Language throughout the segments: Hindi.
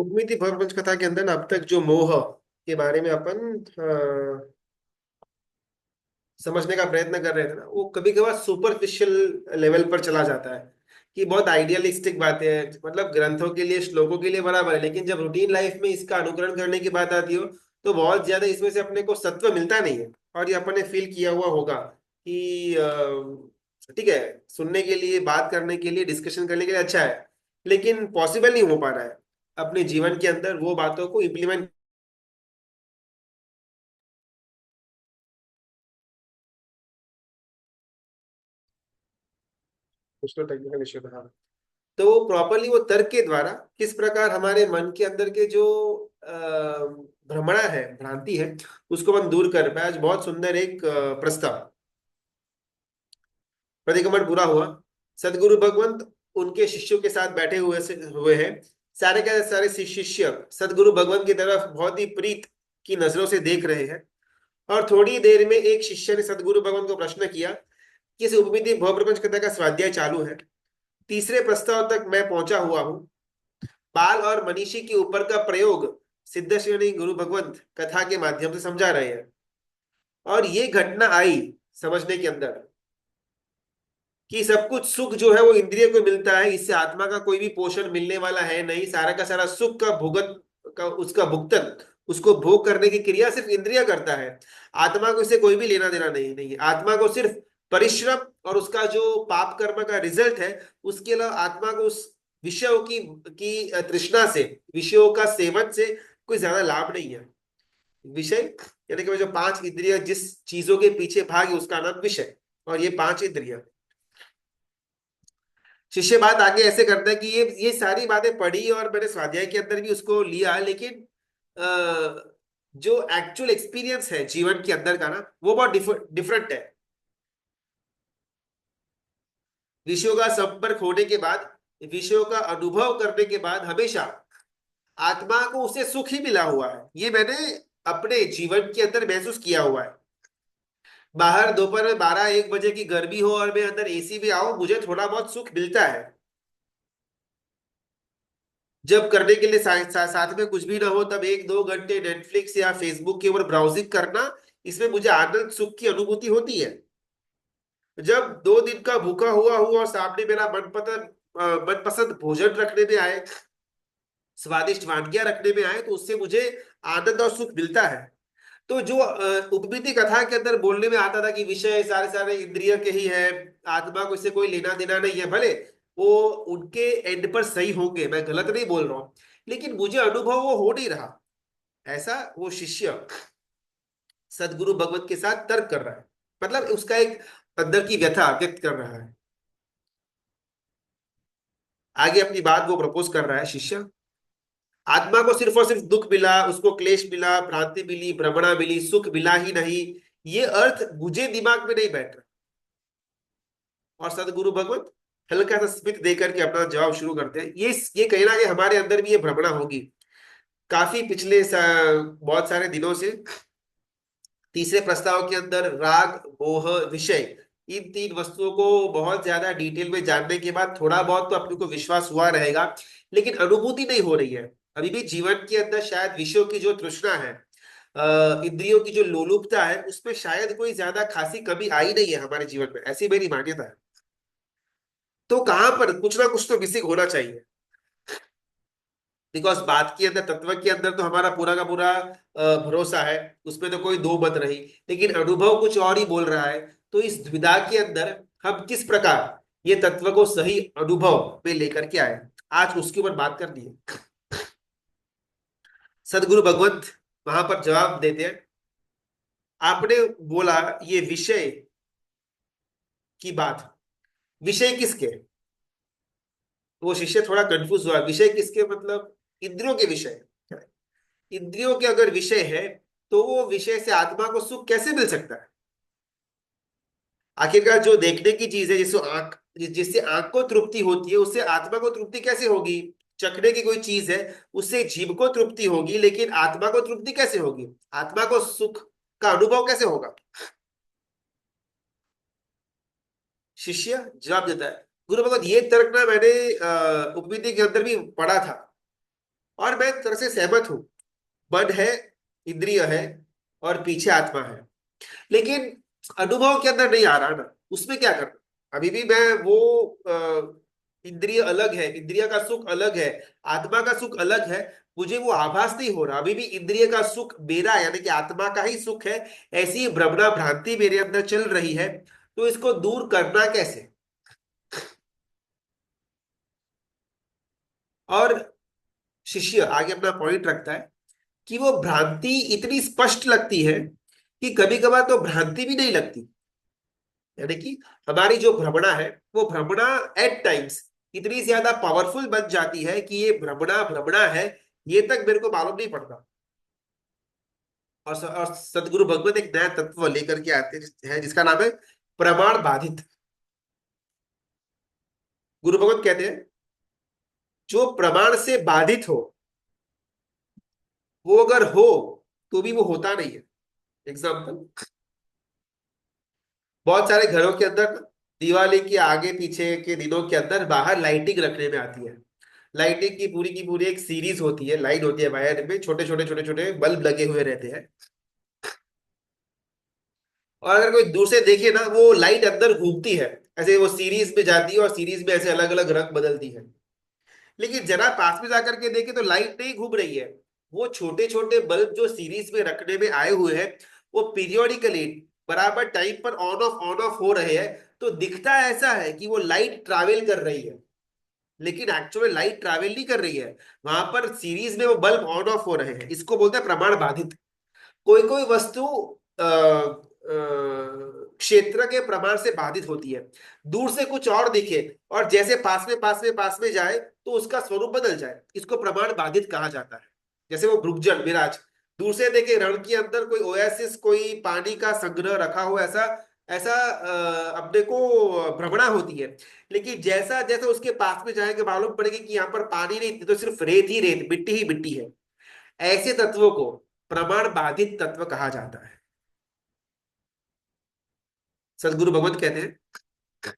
उपमिति भरतवंश कथा के अंदर ना अब तक जो मोह के बारे में अपन समझने का प्रयत्न कर रहे थे ना, वो कभी कभार सुपरफिशियल लेवल पर चला जाता है कि बहुत आइडियलिस्टिक बातें हैं, मतलब ग्रंथों के लिए श्लोकों के लिए बराबर है, लेकिन जब रूटीन लाइफ में इसका अनुकरण करने की बात आती हो तो बहुत ज्यादा इसमें से अपने को सत्व मिलता नहीं है। और ये अपन ने फील किया हुआ होगा कि ठीक है, सुनने के लिए, बात करने के लिए, डिस्कशन करने के लिए अच्छा है, लेकिन पॉसिबल नहीं हो पा रहा है अपने जीवन के अंदर वो बातों को इम्प्लीमेंट। कुछ तो टेक्निकल इश्यू था। तो वो प्रॉपरली वो तर्क के द्वारा किस प्रकार हमारे मन के अंदर के जो भ्रमणा है, भ्रांति है, उसको हम दूर कर पाए। आज बहुत सुंदर एक प्रस्ताव, प्रतिक्रमण पूरा हुआ। सदगुरु भगवंत उनके शिष्यों के साथ बैठे हुए हैं। सारे के सारे शिष्य सदगुरु भगवंत की तरफ बहुत ही प्रीत की नजरों से देख रहे हैं। और थोड़ी देर में एक शिष्य ने सदगुरु भगवंत को प्रश्न किया कि इस उपमिति भवप्रपंच कथा का स्वाध्याय चालू है, तीसरे प्रस्ताव तक मैं पहुंचा हुआ हूँ। बाल और मनीषी के ऊपर का प्रयोग सिद्ध श्रेणी गुरु भगवंत कथा के माध्यम से समझा रहे हैं। और ये घटना आई समझने के अंदर कि सब कुछ सुख जो है वो इंद्रिय को मिलता है, इससे आत्मा का कोई भी पोषण मिलने वाला है नहीं। सारा का सारा सुख का भुगत का उसका भुगतन, उसको भोग करने की क्रिया सिर्फ इंद्रिय करता है। आत्मा को इससे कोई भी लेना देना नहीं है। आत्मा को सिर्फ परिश्रम और उसका जो पाप कर्म का रिजल्ट है, उसके अलावा आत्मा को उस विषयों की तृष्णा से, विषयों का सेवन से कोई ज्यादा लाभ नहीं है। विषय यानी कि वो जो पांच इंद्रिय जिस चीजों के पीछे भागे उसका नाम विषय, और ये पांच इंद्रिय। शिष्य बात आगे ऐसे करता है कि ये सारी बातें पढ़ी और मैंने स्वाध्याय के अंदर भी उसको लिया, लेकिन जो एक्चुअल एक्सपीरियंस है जीवन के अंदर का ना, वो बहुत डिफरेंट है। विषयों का संपर्क होने के बाद, विषयों का अनुभव करने के बाद हमेशा आत्मा को उससे सुख ही मिला हुआ है। ये मैंने अपने जीवन के अंदर महसूस किया हुआ है। बाहर दोपहर में 12-1 बजे की गर्मी हो और मैं अंदर एसी में आऊं, मुझे थोड़ा बहुत सुख मिलता है। जब करने के लिए साथ में कुछ भी ना हो, तब 1-2 घंटे नेटफ्लिक्स या फेसबुक के ऊपर ब्राउजिंग करना, इसमें मुझे आनंद सुख की अनुभूति होती है। जब 2 दिन का भूखा हुआ हूं और सामने मेरा मनपसंद भोजन रखने में आए, स्वादिष्ट वानगियां रखने में आए, तो उससे मुझे आनंद और सुख मिलता है। तो जो उपबीती कथा के अंदर बोलने में आता था कि विषय सारे सारे इंद्रिय के ही है, आत्मा को इससे कोई लेना देना नहीं है, भले वो उनके एंड पर सही होंगे, मैं गलत नहीं बोल रहा हूं, लेकिन मुझे अनुभव वो हो नहीं रहा। ऐसा वो शिष्य सदगुरु भगवत के साथ तर्क कर रहा है, मतलब उसका एक अंदर की व्यथा व्यक्त कर रहा है। आगे अपनी बात वो प्रपोज कर रहा है शिष्य। आत्मा को सिर्फ और सिर्फ दुख मिला, उसको क्लेश मिला, भ्रांति मिली, भ्रमणा मिली, सुख मिला ही नहीं, ये अर्थ मुझे दिमाग में नहीं बैठ रहा। और सदगुरु भगवत हल्का सा स्मित देकर के अपना जवाब शुरू करते हैं। ये कहीं ना कहीं हमारे अंदर भी ये भ्रमणा होगी। काफी बहुत सारे दिनों से तीसरे प्रस्ताव के अंदर राग, मोह, विषय, इन तीन वस्तुओं को बहुत ज्यादा डिटेल में जानने के बाद थोड़ा बहुत तो अपने को विश्वास हुआ रहेगा, लेकिन अनुभूति नहीं हो रही है। अभी भी जीवन के अंदर शायद विषयों की जो तृष्णा है, इंद्रियों की जो लोलुपता है, उसमें शायद कोई ज्यादा खासी कमी आई नहीं है हमारे जीवन में, ऐसी मेरी मान्यता है। तो कहां पर कुछ ना कुछ तो मिसिंग होना चाहिए। बिकॉज बात के अंदर, तत्व के अंदर तो हमारा पूरा का पूरा भरोसा है, उसमें तो कोई दो मत रही, लेकिन अनुभव कुछ और ही बोल रहा है। तो इस द्विधा के अंदर हम किस प्रकार ये तत्व को सही अनुभव में लेकर के आए, आज उसके ऊपर बात करनी है। सदगुरु भगवंत वहां पर जवाब देते हैं। आपने बोला ये विषय की बात, विषय किसके? वो शिष्य थोड़ा कंफ्यूज हुआ, विषय किसके मतलब इंद्रियों के विषय। इंद्रियों के अगर विषय है, तो वो विषय से आत्मा को सुख कैसे मिल सकता है? आखिरकार जो देखने की चीज है, जिससे आंख को तृप्ति होती है, उससे आत्मा को तृप्ति कैसे होगी? चखने की कोई चीज है, उससे जीभ को तृप्ति होगी, लेकिन आत्मा को तृप्ति कैसे होगी? आत्मा को सुख का अनुभव कैसे होगा? शिष्य जवाब देता है, गुरु भगवत ये तर्क ना मैंने उपविधि के अंदर भी पढ़ा था, और मैं एक तरह से सहमत हूं, मन है, इंद्रिय है, और पीछे आत्मा है, लेकिन अनुभव के अंदर नहीं आ रहा ना, उसमें क्या करना। अभी भी मैं वो इंद्रिय अलग है, इंद्रिय का सुख अलग है, आत्मा का सुख अलग है, मुझे वो आभास नहीं हो रहा। अभी भी इंद्रिय का सुख मेरा यानी कि आत्मा का ही सुख है, ऐसी ही भ्रमणा भ्रांति मेरे अंदर चल रही है। तो इसको दूर करना कैसे। और शिष्य आगे अपना पॉइंट रखता है कि वो भ्रांति इतनी स्पष्ट लगती है कि कभी कभार तो भ्रांति भी नहीं लगती, यानी कि हमारी जो भ्रमणा है, वो भ्रमणा एट टाइम्स इतनी ज्यादा पावरफुल बन जाती है कि ये भ्रमणा भ्रमणा है, ये तक मेरे को मालूम नहीं पड़ता। और सदगुरु भगवत एक नया तत्व लेकर के आते हैं जिसका नाम है प्रमाण बाधित। गुरु भगवत कहते हैं जो प्रमाण से बाधित हो, वो अगर हो तो भी वो होता नहीं है। एग्जाम्पल, बहुत सारे घरों के अंदर दिवाली के आगे पीछे के दिनों के अंदर बाहर लाइटिंग रखने में आती है। लाइटिंग की पूरी एक सीरीज होती है, लाइन होती है, वायर में छोटे छोटे छोटे छोटे बल्ब लगे हुए रहते हैं। और अगर कोई दूर से देखे ना, वो लाइट अंदर घूमती है, ऐसे वो सीरीज में जाती है और सीरीज में ऐसे अलग अलग रंग बदलती है। लेकिन जरा पास में जाकर के देखे तो लाइट नहीं घूम रही है। वो छोटे छोटे बल्ब जो सीरीज में रखने में आए हुए हैं, वो पीरियोडिकली बराबर टाइम पर ऑन ऑफ हो रहे हैं। तो दिखता ऐसा है कि वो लाइट ट्रैवल कर रही है, लेकिन एक्चुअली लाइट ट्रैवल नहीं कर रही है। वहां पर सीरीज में वो बल्ब ऑन ऑफ हो रहे हैं, इसको बोलते हैं प्रमाण बाधित। कोई कोई वस्तु क्षेत्र के प्रमाण से बाधित होती है। दूर से कुछ और दिखे और जैसे पास में जाए तो उसका स्वरूप बदल जाए, इसको प्रमाण बाधित कहा जाता है। जैसे वो ब्रुकजल मिराज, दूर से देखे रण के अंदर कोई ओएसिस, कोई पानी का संग्रह रखा हो, ऐसा ऐसा अपने को भ्रमणा होती है। लेकिन जैसा जैसा उसके पास में जाएंगे मालूम पड़ेगी कि यहाँ पर पानी नहीं, तो सिर्फ रेत ही रेत, मिट्टी ही मिट्टी है। ऐसे तत्वों को प्रमाण बाधित तत्व कहा जाता है। सदगुरु भगवत कहते हैं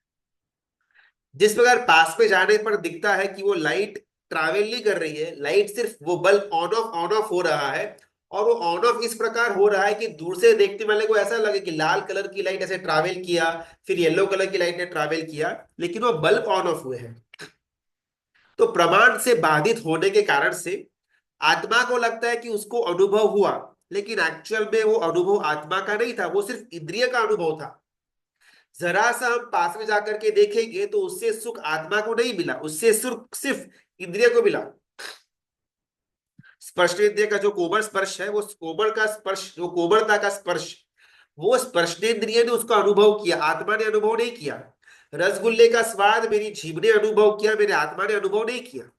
जिस प्रकार पास में जाने पर दिखता है कि वो लाइट ट्रैवल नहीं कर रही है, लाइट सिर्फ वो बल्ब ऑन ऑफ हो रहा है। और वो ऑन ऑफ इस प्रकार हो रहा है कि दूर से देखने वाले को ऐसा लगे कि लाल कलर की लाइट ऐसे ट्रैवल किया, फिर येलो कलर की लाइट ने ट्रैवल किया, लेकिन वो बल्ब ऑन ऑफ हुए हैं। तो प्रमाण से बाधित होने के कारण से आत्मा को लगता है कि उसको अनुभव हुआ, लेकिन एक्चुअल में वो अनुभव आत्मा का नहीं था, वो सिर्फ इंद्रिय का अनुभव था। जरा सा हम पास में जाकर के देखेंगे तो उससे सुख आत्मा को नहीं मिला, उससे सुख सिर्फ इंद्रिय को मिला। स्पर्श इंद्रिय का जो कोमल स्पर्श है, वो कोमल का स्पर्श, जो कोमलता का स्पर्श, वो स्पर्शेंद्रिय ने उसका अनुभव किया, आत्मा ने अनुभव नहीं किया। रसगुल्ले का स्वाद मेरी जीभ ने अनुभव किया, मेरे आत्मा ने अनुभव नहीं किया।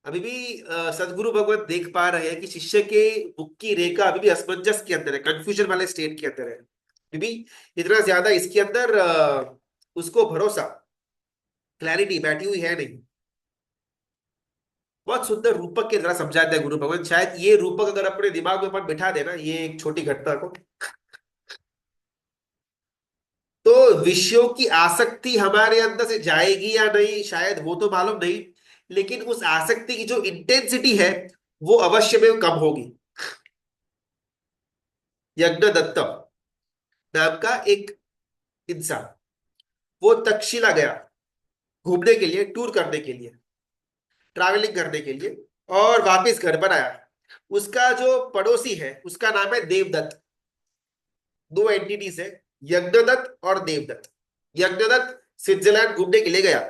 अभी भी सदगुरु भगवत देख पा रहे हैं कि शिष्य के मुख की रेखा अभी भी असमंजस के अंदर है, कंफ्यूजन वाले स्टेट के अंदर है। अभी भी इतना ज्यादा इसके अंदर उसको भरोसा, क्लैरिटी बैठी हुई है नहीं। बहुत सुंदर रूपक के द्वारा समझाते हैं गुरु भगवान। शायद ये रूपक अगर अपने दिमाग में अपन बिठा देना ये एक छोटी घटना को, तो विषयों की आसक्ति हमारे अंदर से जाएगी या नहीं शायद वो तो मालूम नहीं, लेकिन उस आसक्ति की जो इंटेंसिटी है वो अवश्य में कम होगी। यज्ञदत्त नाम का एक इंसान, वो तक्षशिला गया घूमने के लिए, टूर करने के लिए, ट्रैवलिंग करने के लिए, और वापस घर पर आया। उसका जो पड़ोसी है उसका नाम है देवदत्त। दो एंटिटीज है, यज्ञदत्त और देवदत्त। यज्ञदत्त स्विट्जरलैंड घूमने के लिए गया,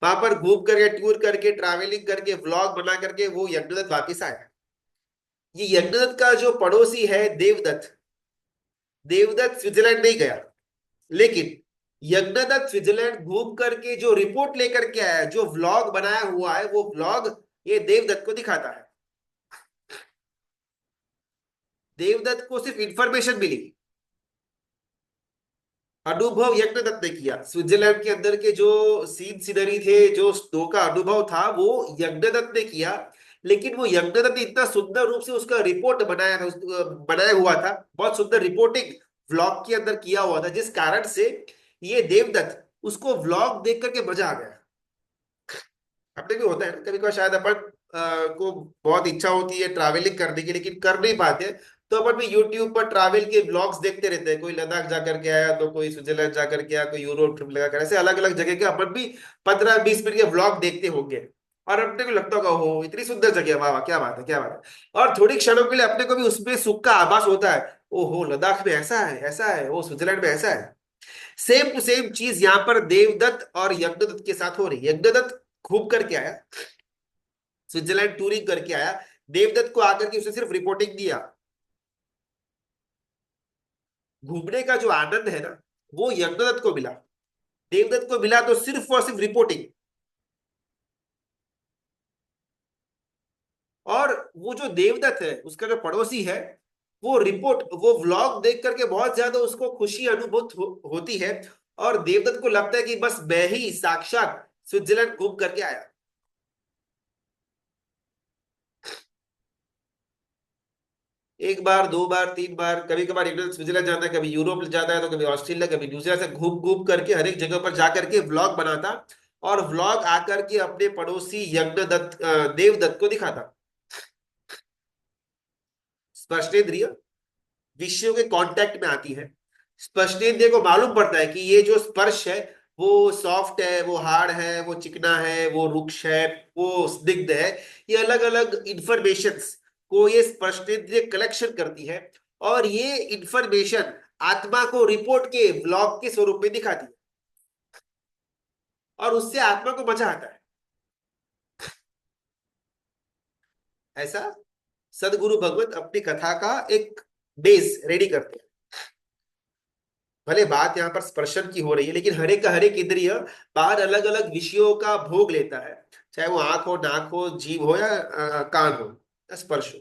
वहां पर घूम करके, टूर करके, ट्रैवलिंग करके, व्लॉग बना करके वो यज्ञदत्त वापस आया। ये यज्ञदत्त का जो पड़ोसी है देवदत्त, देवदत्त स्विट्जरलैंड नहीं गया, लेकिन यज्ञदत्त स्विट्जरलैंड घूम करके जो रिपोर्ट लेकर के आया, जो व्लॉग बनाया हुआ है, वो व्लॉग ये देवदत्त को दिखाता है। देवदत्त को सिर्फ इंफॉर्मेशन मिली, अनुभव यज्ञदत्त ने किया। स्विट्जरलैंड के अंदर के जो सीन सीनरी थे, जो स्नो का अनुभव था, वो यज्ञदत्त ने किया। लेकिन वो यज्ञदत्त ने इतना सुंदर रूप से उसका रिपोर्ट बनाया था, बनाया हुआ था, बहुत सुंदर रिपोर्टिंग व्लॉग के अंदर किया हुआ था, जिस कारण से ये देवदत्त उसको व्लॉग देख करके मजा आ गया। अपने भी होता है ना कभी कभी, शायद अपन को बहुत इच्छा होती है ट्रैवलिंग करने की लेकिन कर नहीं पाते, तो अपन भी यूट्यूब पर ट्रैवल के ब्लॉग्स देखते रहते हैं। कोई लद्दाख जाकर के आया, तो कोई स्विट्जरलैंड जाकर के आया, कोई यूरोप ट्रिप लगा कर, ऐसे अलग अलग जगह के अपन भी 15-20 मिनट के ब्लॉग देखते होंगे। और अपने को लगता होगा हो इतनी सुंदर जगह, वाह वाह क्या बात है क्या बात है। और थोड़ी क्षणों के लिए अपने को भी उसमें सुख का आभास होता है, ओहो लद्दाख में ऐसा है, ऐसा है, वो स्विट्जरलैंड में ऐसा है। सेम टू सेम चीज यहाँ पर देवदत्त और यज्ञदत्त के साथ हो रही है। यज्ञदत्त घूम करके आया, स्विट्जरलैंड टूरिंग करके आया, देवदत्त को आकर के उसने सिर्फ रिपोर्टिंग दिया। घूमने का जो आनंद है ना, वो यज्ञदत्त को मिला। देवदत्त को मिला तो सिर्फ और सिर्फ रिपोर्टिंग। और वो जो देवदत्त है, उसका जो पड़ोसी है, वो व्लॉग देख करके बहुत ज्यादा उसको खुशी अनुभूत होती है। और देवदत्त को लगता है कि बस मैं ही साक्षात स्विट्जरलैंड घूम करके आया। एक बार, दो बार, तीन बार, कभी कभार इंग्लैंड स्विट्जरलैंड जाता है, कभी यूरोप जाता है, तो कभी ऑस्ट्रेलिया, कभी न्यूजीलैंड, से घूम घूम करके हर एक जगह पर जाकर के व्लॉग बनाता। और व्लॉग आकर के अपने पड़ोसी यज्ञदत्त देवदत्त को दिखाता। स्पर्शेंद्रिय विषयों के कांटेक्ट में आती है। स्पर्शेंद्रिय को मालूम पड़ता है कि ये जो स्पर्श है, वो सॉफ्ट है, वो हार्ड है, वो चिकना है, वो रुक्ष है, वो स्निग्ध है। ये अलग अलग इंफॉर्मेशंस को ये स्पर्शेंद्रिय कलेक्शन करती है। और ये इंफॉर्मेशन आत्मा को रिपोर्ट के ब्लॉग के स्वरूप में दिखाती है। और उससे आत्मा को मजा आता है। ऐसा सदगुरु भगवत अपनी कथा का एक बेस रेडी करते हैं। भले बात यहाँ पर स्पर्शन की हो रही है, लेकिन हर एक इंद्रिय बाहर अलग अलग विषयों का भोग लेता है। चाहे वो आंख हो, नाक हो, जीभ हो, या कान हो, या स्पर्श हो।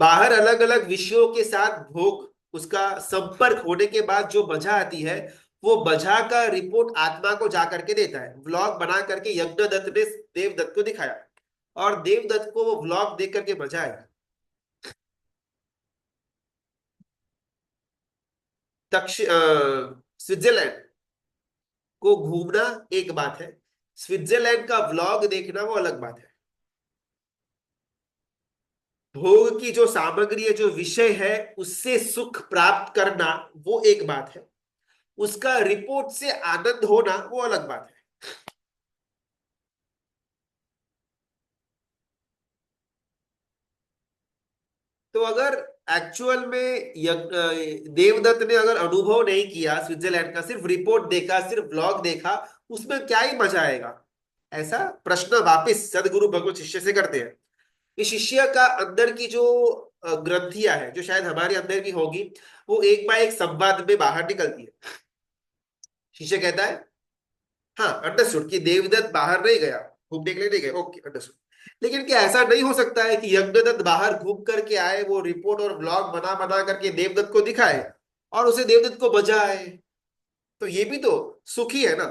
बाहर अलग अलग विषयों के साथ भोग, उसका संपर्क होने के बाद जो मजा आती है, वो मजा का रिपोर्ट आत्मा को जाकर के देता है। व्लॉग बना करके यज्ञदत्त ने देवदत्त को दिखाया, और देवदत्त को वो व्लॉग देख करके मजा आया। स्विट्जरलैंड को घूमना एक बात है, स्विट्जरलैंड का व्लॉग देखना वो अलग बात है। भोग की जो सामग्री है, जो विषय है, उससे सुख प्राप्त करना वो एक बात है। उसका रिपोर्ट से आनंद होना वो अलग बात है। तो अगर एक्चुअल में देवदत्त ने अगर अनुभव नहीं किया स्विट्जरलैंड का, सिर्फ रिपोर्ट देखा, सिर्फ ब्लॉग देखा, उसमें क्या ही मजा आएगा। ऐसा प्रश्न वापिस सदगुरु भगवत शिष्य से करते हैं। कि शिष्य का अंदर की जो ग्रंथियां है, जो शायद हमारे अंदर भी होगी, वो एक बार एक संवाद में बाहर निकलती है। शिष्य कहता है, हाँ अंडरस्टूड कि देवदत्त बाहर नहीं गया, घूमने के लिए नहीं गए, ओके अंडरस्टूड। लेकिन क्या ऐसा नहीं हो सकता है कि यज्ञदत्त बाहर घूम करके आए, वो रिपोर्ट और ब्लॉग बना बना करके देवदत्त को दिखाए, और उसे देवदत्त को बजा आए? तो ये भी तो सुखी है ना।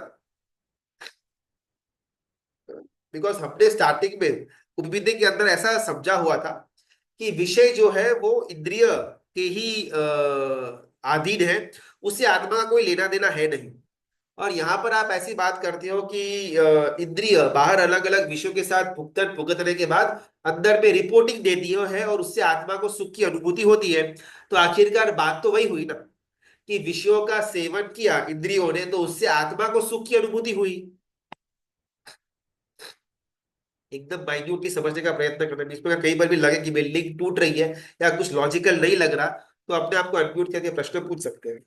बिकॉज हमने स्टार्टिंग में उपविद्या के अंदर ऐसा समझा हुआ था कि विषय जो है वो इंद्रिय के ही अधीन है, उससे आत्मा का कोई लेना देना है नहीं। और यहाँ पर आप ऐसी बात करते हो कि इंद्रिय बाहर अलग अलग विषयों के साथ भुगतन भुगतने के बाद अंदर में रिपोर्टिंग देती है, और उससे आत्मा को सुख की अनुभूति होती है। तो आखिरकार बात तो वही हुई ना, कि विषयों का सेवन किया इंद्रियों ने, तो उससे आत्मा को सुख की अनुभूति हुई। एकदम माइन्यूटली समझने का प्रयत्न करना, इसमें कई बार भी लगे कि बिल्डिंग टूट रही है या कुछ लॉजिकल नहीं लग रहा, तो अपने आप को अनम्यूट करके प्रश्न पूछ सकते हैं।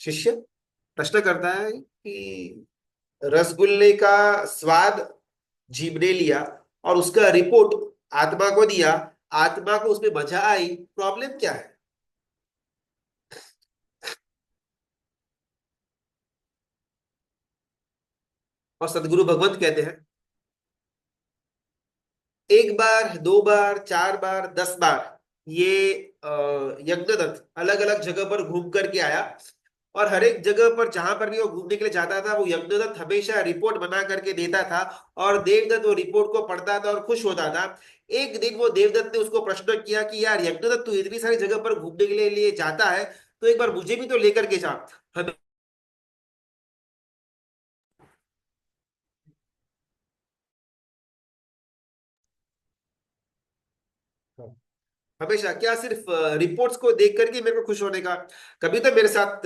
शिष्य प्रश्न करता है कि रसगुल्ले का स्वाद जीभ ने लिया, और उसका रिपोर्ट आत्मा को दिया, आत्मा को उसमें मजा आई, प्रॉब्लम क्या है? और सदगुरु भगवंत कहते हैं, एक बार, दो बार, चार बार, 10 बार ये यज्ञदत्त अलग अलग जगह पर घूम करके आया। और हर एक जगह पर जहां पर भी वो घूमने के लिए जाता था, वो यज्ञदत्त हमेशा रिपोर्ट बना करके देता था। और देवदत्त वो रिपोर्ट को पढ़ता था और खुश होता था। एक दिन वो देवदत्त ने उसको प्रश्न किया कि यार यज्ञदत्त, तू इतनी सारी जगह पर घूमने के लिए जाता है, तो एक बार मुझे भी तो लेकर के जा। हमेशा क्या सिर्फ रिपोर्ट्स को देख करके मेरे को खुश होने का? कभी तो मेरे साथ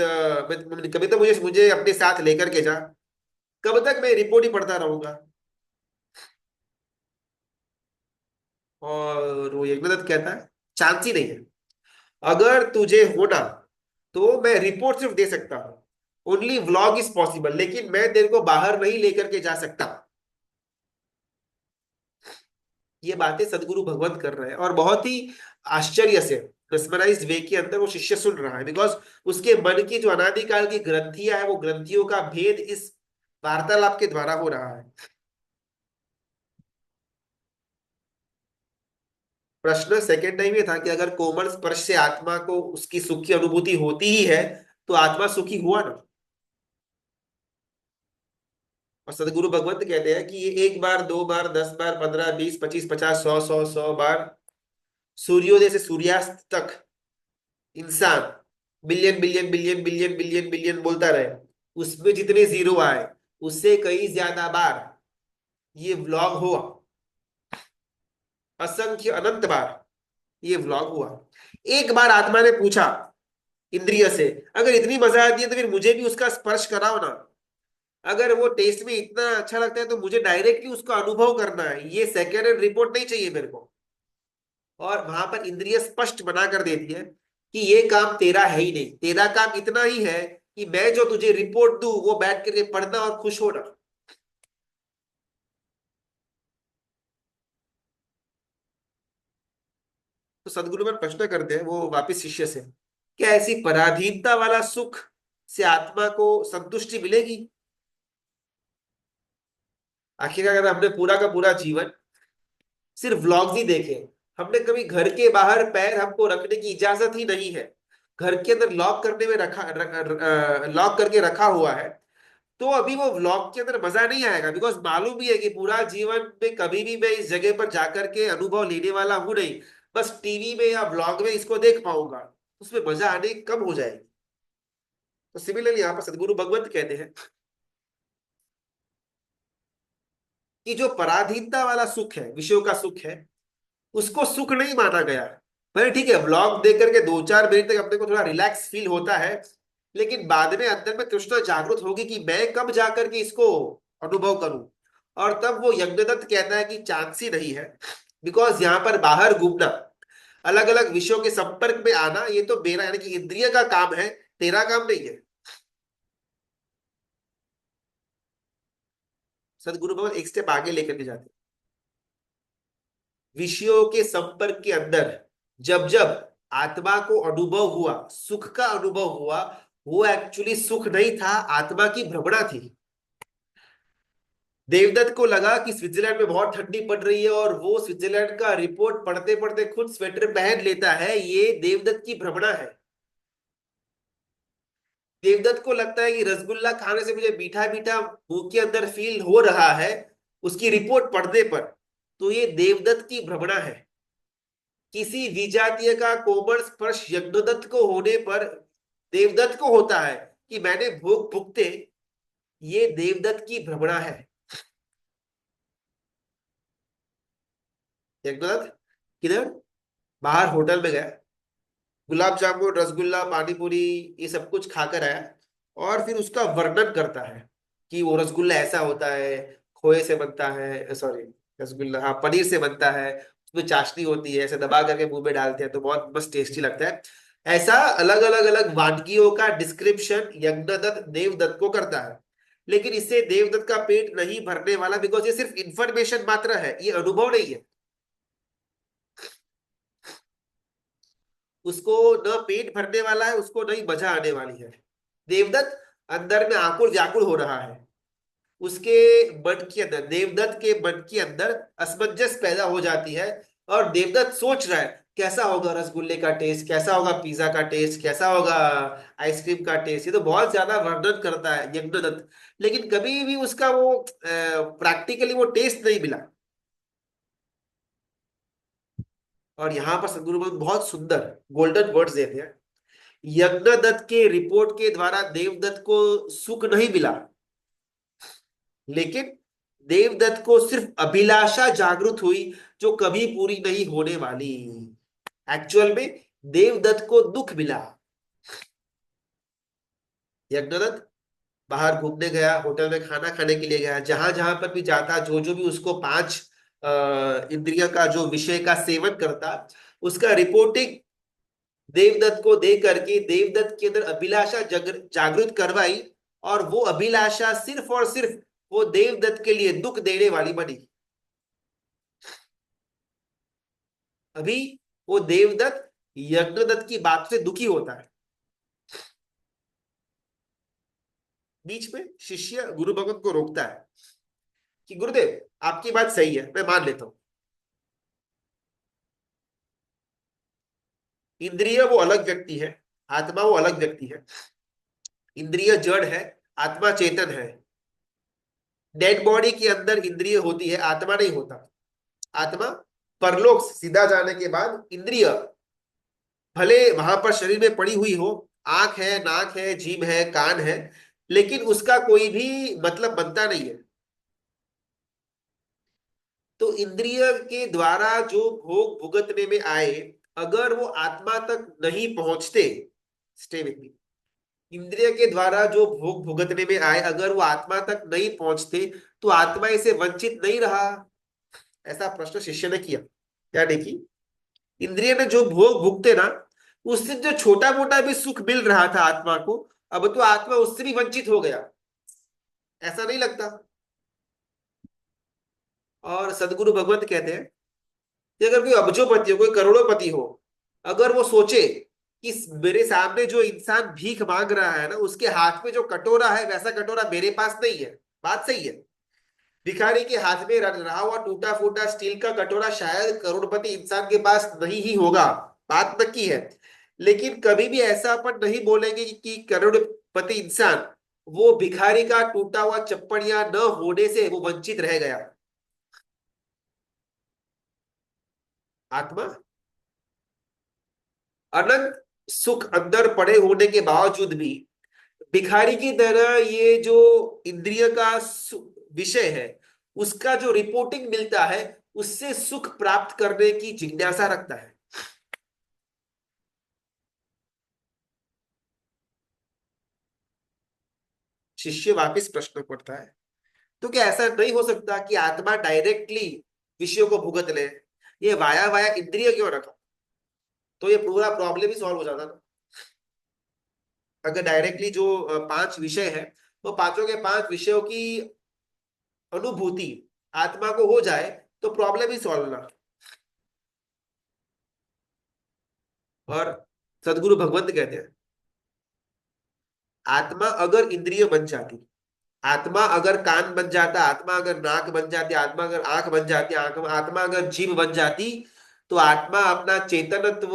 कभी तो मुझे मुझे अपने साथ लेकर के जा। कब तक मैं रिपोर्ट ही पढ़ता रहूंगा? और वो यज्ञदत्त कहता है, चांस ही नहीं है। अगर तुझे होना तो मैं रिपोर्ट सिर्फ दे सकता हूँ, ओनली व्लॉग इज पॉसिबल, लेकिन मैं तेरे को बाहर नहीं लेकर के जा सकता। ये बातें सदगुरु भगवंत कर रहे हैं, और बहुत ही आश्चर्य से मेस्मराइज्ड वे के अंदर वो शिष्य सुन रहा है, बिकॉज उसके मन की जो अनादिकाल की ग्रंथियां है, वो ग्रंथियों का भेद इस वार्तालाप के द्वारा हो रहा है। प्रश्न सेकेंड टाइम ये था कि अगर कोमल स्पर्श से आत्मा को उसकी सुख की अनुभूति होती ही है, तो आत्मा सुखी हुआ ना? और सदगुरु भगवंत कहते हैं कि ये एक बार, दो बार, 10 बार, 15, 20, 25, 50, 100, 100, 100 बार सूर्योदय से सूर्यास्त तक इंसान billion billion billion billion billion billion बोलता रहे, उसमें जितने जीरो आए उससे कई ज्यादा बार ये व्लॉग हुआ, असंख्य अनंत बार ये व्लॉग हुआ। एक बार आत्मा ने पूछा इंद्रिय से, अगर इतनी मजा आती है तो फिर मुझे भी उसका स्पर्श कराओ ना। अगर वो टेस्ट में इतना अच्छा लगता है तो मुझे डायरेक्टली उसका अनुभव करना है, ये सेकेंड हैंड रिपोर्ट नहीं चाहिए मेरे को। और वहां पर इंद्रिय स्पष्ट बना कर देती है कि ये काम तेरा है ही नहीं, तेरा काम इतना ही है कि मैं जो तुझे रिपोर्ट दूं वो बैठ करके पढ़ना और खुश होना। तो सदगुरु में प्रश्न करते हैं वो वापिस शिष्य से, क्या ऐसी पराधीनता वाला सुख से आत्मा को संतुष्टि मिलेगी? आखिरकार अगर हमने पूरा का पूरा जीवन सिर्फ व्लॉग्स ही देखे, हमने कभी घर के बाहर पैर हमको रखने की इजाजत ही नहीं है, घर के अंदर लॉक करने में लॉक करके रखा हुआ है, तो अभी वो व्लॉग के अंदर मजा नहीं आएगा, बिकॉज मालूम भी है कि पूरा जीवन में कभी भी मैं इस जगह पर जाकर के अनुभव लेने वाला हूं नहीं, बस टीवी में या व्लॉग में इसको देख पाऊंगा, उसमें मजा आने कम हो जाएगी। तो सिमिलरली यहाँ पर सदगुरु भगवंत कहते हैं कि जो पराधीनता वाला सुख है, विषयों का सुख है, उसको सुख नहीं माना गया है। भाई ठीक है, व्लॉग देख करके 2-4 मिनट तक अपने को थोड़ा रिलैक्स फील होता है, लेकिन बाद में अंदर में तृष्णा जागृत होगी कि मैं कब जाकर के इसको अनुभव करूं। और तब वो यज्ञदत्त कहता है कि चांस ही नहीं है, बिकॉज यहाँ पर बाहर घूमना, अलग अलग विषयों के संपर्क में आना, ये तो मेरा यानी कि इंद्रिय का काम है, तेरा काम नहीं है। सदगुरु भगवान एक स्टेप आगे लेकर के जाते, विषयों के संपर्क के अंदर जब जब आत्मा को अनुभव हुआ, सुख का अनुभव हुआ, वो एक्चुअली सुख नहीं था, आत्मा की भ्रमणा थी। देवदत्त को लगा कि स्विट्जरलैंड में बहुत ठंडी पड़ रही है, और वो स्विट्जरलैंड का रिपोर्ट पढ़ते पढ़ते खुद स्वेटर पहन लेता है, ये देवदत्त की भ्रमणा है। देवदत्त को लगता है कि रसगुल्ला खाने से मुझे मीठा मीठा मुंह के अंदर फील हो रहा है, उसकी रिपोर्ट पढ़ने पर, तो ये देवदत्त की भ्रमणा है। किसी विजातीय का कोमल स्पर्श यज्ञदत्त को होने पर देवदत्त को होता है कि मैंने भोग भुगते, ये देवदत्त की भ्रमणा है। यज्ञदत्त किधर? बाहर होटल में गया, गुलाब जामुन, रसगुल्ला, पानी पूरी, ये सब कुछ खाकर आया, और फिर उसका वर्णन करता है कि वो रसगुल्ला ऐसा होता है, खोए से बनता है, सॉरी, रसगुल्ला हाँ पनीर से बनता है, उसमें चाशनी होती है, ऐसे दबा करके मुंह में डालते हैं तो बहुत बस टेस्टी लगता है। ऐसा अलग अलग अलग वानगियों का डिस्क्रिप्शन यज्ञदत्त देवदत्त को करता है, लेकिन इससे देवदत्त का पेट नहीं भरने वाला, बिकॉज ये सिर्फ इंफॉर्मेशन मात्र है, ये अनुभव नहीं है। उसको न पेट भरने वाला है, उसको नहीं मजा आने वाली है। देवदत्त अंदर में आकुल व्याकुल हो रहा है, उसके मन के अंदर, देवदत्त के मन के अंदर असमंजस पैदा हो जाती है, और देवदत्त सोच रहा है कैसा होगा रसगुल्ले का टेस्ट, कैसा होगा पिज्जा का टेस्ट, कैसा होगा आइसक्रीम का टेस्ट, ये तो बहुत ज्यादा वर्णन करता है यज्ञदत्त, लेकिन कभी भी उसका वो प्रैक्टिकली वो टेस्ट नहीं मिला। और यहाँ पर सदगुरु बहुत सुंदर गोल्डन वर्ड्स देते हैं, यज्ञदत्त के रिपोर्ट के द्वारा देवदत्त को सुख नहीं मिला, लेकिन देवदत्त को सिर्फ अभिलाषा जागृत हुई जो कभी पूरी नहीं होने वाली। एक्चुअल में देवदत्त को दुख मिला। यज्ञदत्त बाहर घूमने गया, होटल में खाना खाने के लिए गया, जहां जहां पर भी जाता, जो जो भी उसको पांच इंद्रिय का जो विषय का सेवन करता, उसका रिपोर्टिंग देवदत्त को दे करके देवदत्त के अंदर अभिलाषा जागृत करवाई। और वो अभिलाषा सिर्फ और सिर्फ वो देवदत्त के लिए दुख देने वाली बनी। अभी वो देवदत्त यज्ञदत्त की बात से दुखी होता है। बीच में शिष्य गुरु भगवत को रोकता है कि गुरुदेव आपकी बात सही है, मैं मान लेता हूं, इंद्रिय वो अलग व्यक्ति है, आत्मा वो अलग व्यक्ति है। इंद्रिय जड़ है, आत्मा चेतन है। डेड बॉडी के अंदर इंद्रिय होती है, आत्मा नहीं होता। आत्मा परलोक सीधा जाने के बाद इंद्रिय भले वहां पर शरीर में पड़ी हुई हो, आंख है, नाक है, जीभ है, कान है, लेकिन उसका कोई भी मतलब बनता नहीं है। तो इंद्रिय के द्वारा जो भोग भुगतने में आए, अगर वो आत्मा तक नहीं पहुंचते, स्टे विथ मी, इंद्रिय के द्वारा जो भोग भुगतने में आए अगर वो आत्मा तक नहीं पहुंचते, तो आत्मा इसे वंचित नहीं रहा। ऐसा प्रश्न शिष्य ने किया। यानी कि इंद्रिय ने जो भोग भुगते ना, उससे जो छोटा मोटा भी सुख मिल रहा था आत्मा को, अब तो आत्मा उससे भी वंचित हो गया। ऐसा नहीं लगता? और सदगुरु भगवंत कहते हैं कि अगर कोई अब्जोपति हो, कोई करोड़ोपति हो, अगर वो सोचे कि मेरे सामने जो इंसान भीख मांग रहा है ना, उसके हाथ में जो कटोरा है वैसा कटोरा मेरे पास नहीं है, बात सही है। भिखारी के हाथ में रहा हुआ टूटा फूटा स्टील का कटोरा शायद करोड़पति इंसान के पास नहीं ही होगा, बात पक्की है। लेकिन कभी भी ऐसा अपन नहीं बोलेंगे कि करोड़पति इंसान वो भिखारी का टूटा हुआ चप्पड़ या न होने से वो वंचित रह गया। आत्मा अनंत सुख अंदर पड़े होने के बावजूद भी भिखारी की तरह ये जो इंद्रिय का विषय है, उसका जो रिपोर्टिंग मिलता है, उससे सुख प्राप्त करने की जिज्ञासा रखता है। शिष्य वापिस प्रश्न करता है, तो क्या ऐसा नहीं हो सकता कि आत्मा डायरेक्टली विषयों को भुगत ले? ये वाया वाया इंद्रिय क्यों रखा? तो ये पूरा प्रॉब्लम ही सॉल्व हो जाता ना। अगर डायरेक्टली जो पांच विषय है, वो पांचों के पांच विषयों की अनुभूति आत्मा को हो जाए, तो प्रॉब्लम ही सॉल्व ना। और सदगुरु भगवंत कहते हैं, आत्मा अगर इंद्रिय बन जाती, आत्मा अगर कान बन जाता, आत्मा अगर नाक बन जाती, आत्मा अगर आंख बन जाती, आत्मा अगर जीभ बन जाती, तो आत्मा अपना चेतनत्व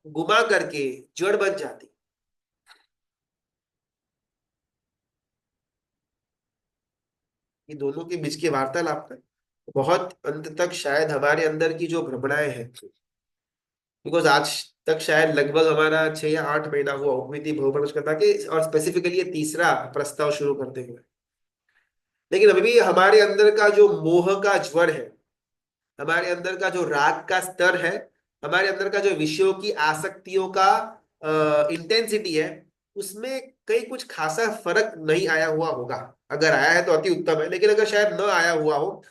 गुमा करके जड़ बन जाती। ये दोनों के बीच की वार्तालाप है बहुत अंत तक शायद हमारे अंदर की जो भ्रमणाएं हैं, बिकॉज आज तक शायद लगभग हमारा 6 या 8 महीना हुआ उपमिति बहुप्रवेश करता के, और स्पेसिफिकली ये तीसरा प्रस्ताव शुरू करते हुए। लेकिन अभी भी हमारे अंदर का जो मोह का ज्वर है, हमारे अंदर का जो राग का स्तर है, हमारे अंदर का जो विषयों की आसक्तियों का इंटेंसिटी है, उसमें कई कुछ खासा फर्क नहीं आया हुआ होगा। अगर आया है तो अति उत्तम है, लेकिन अगर शायद न आया हुआ हो,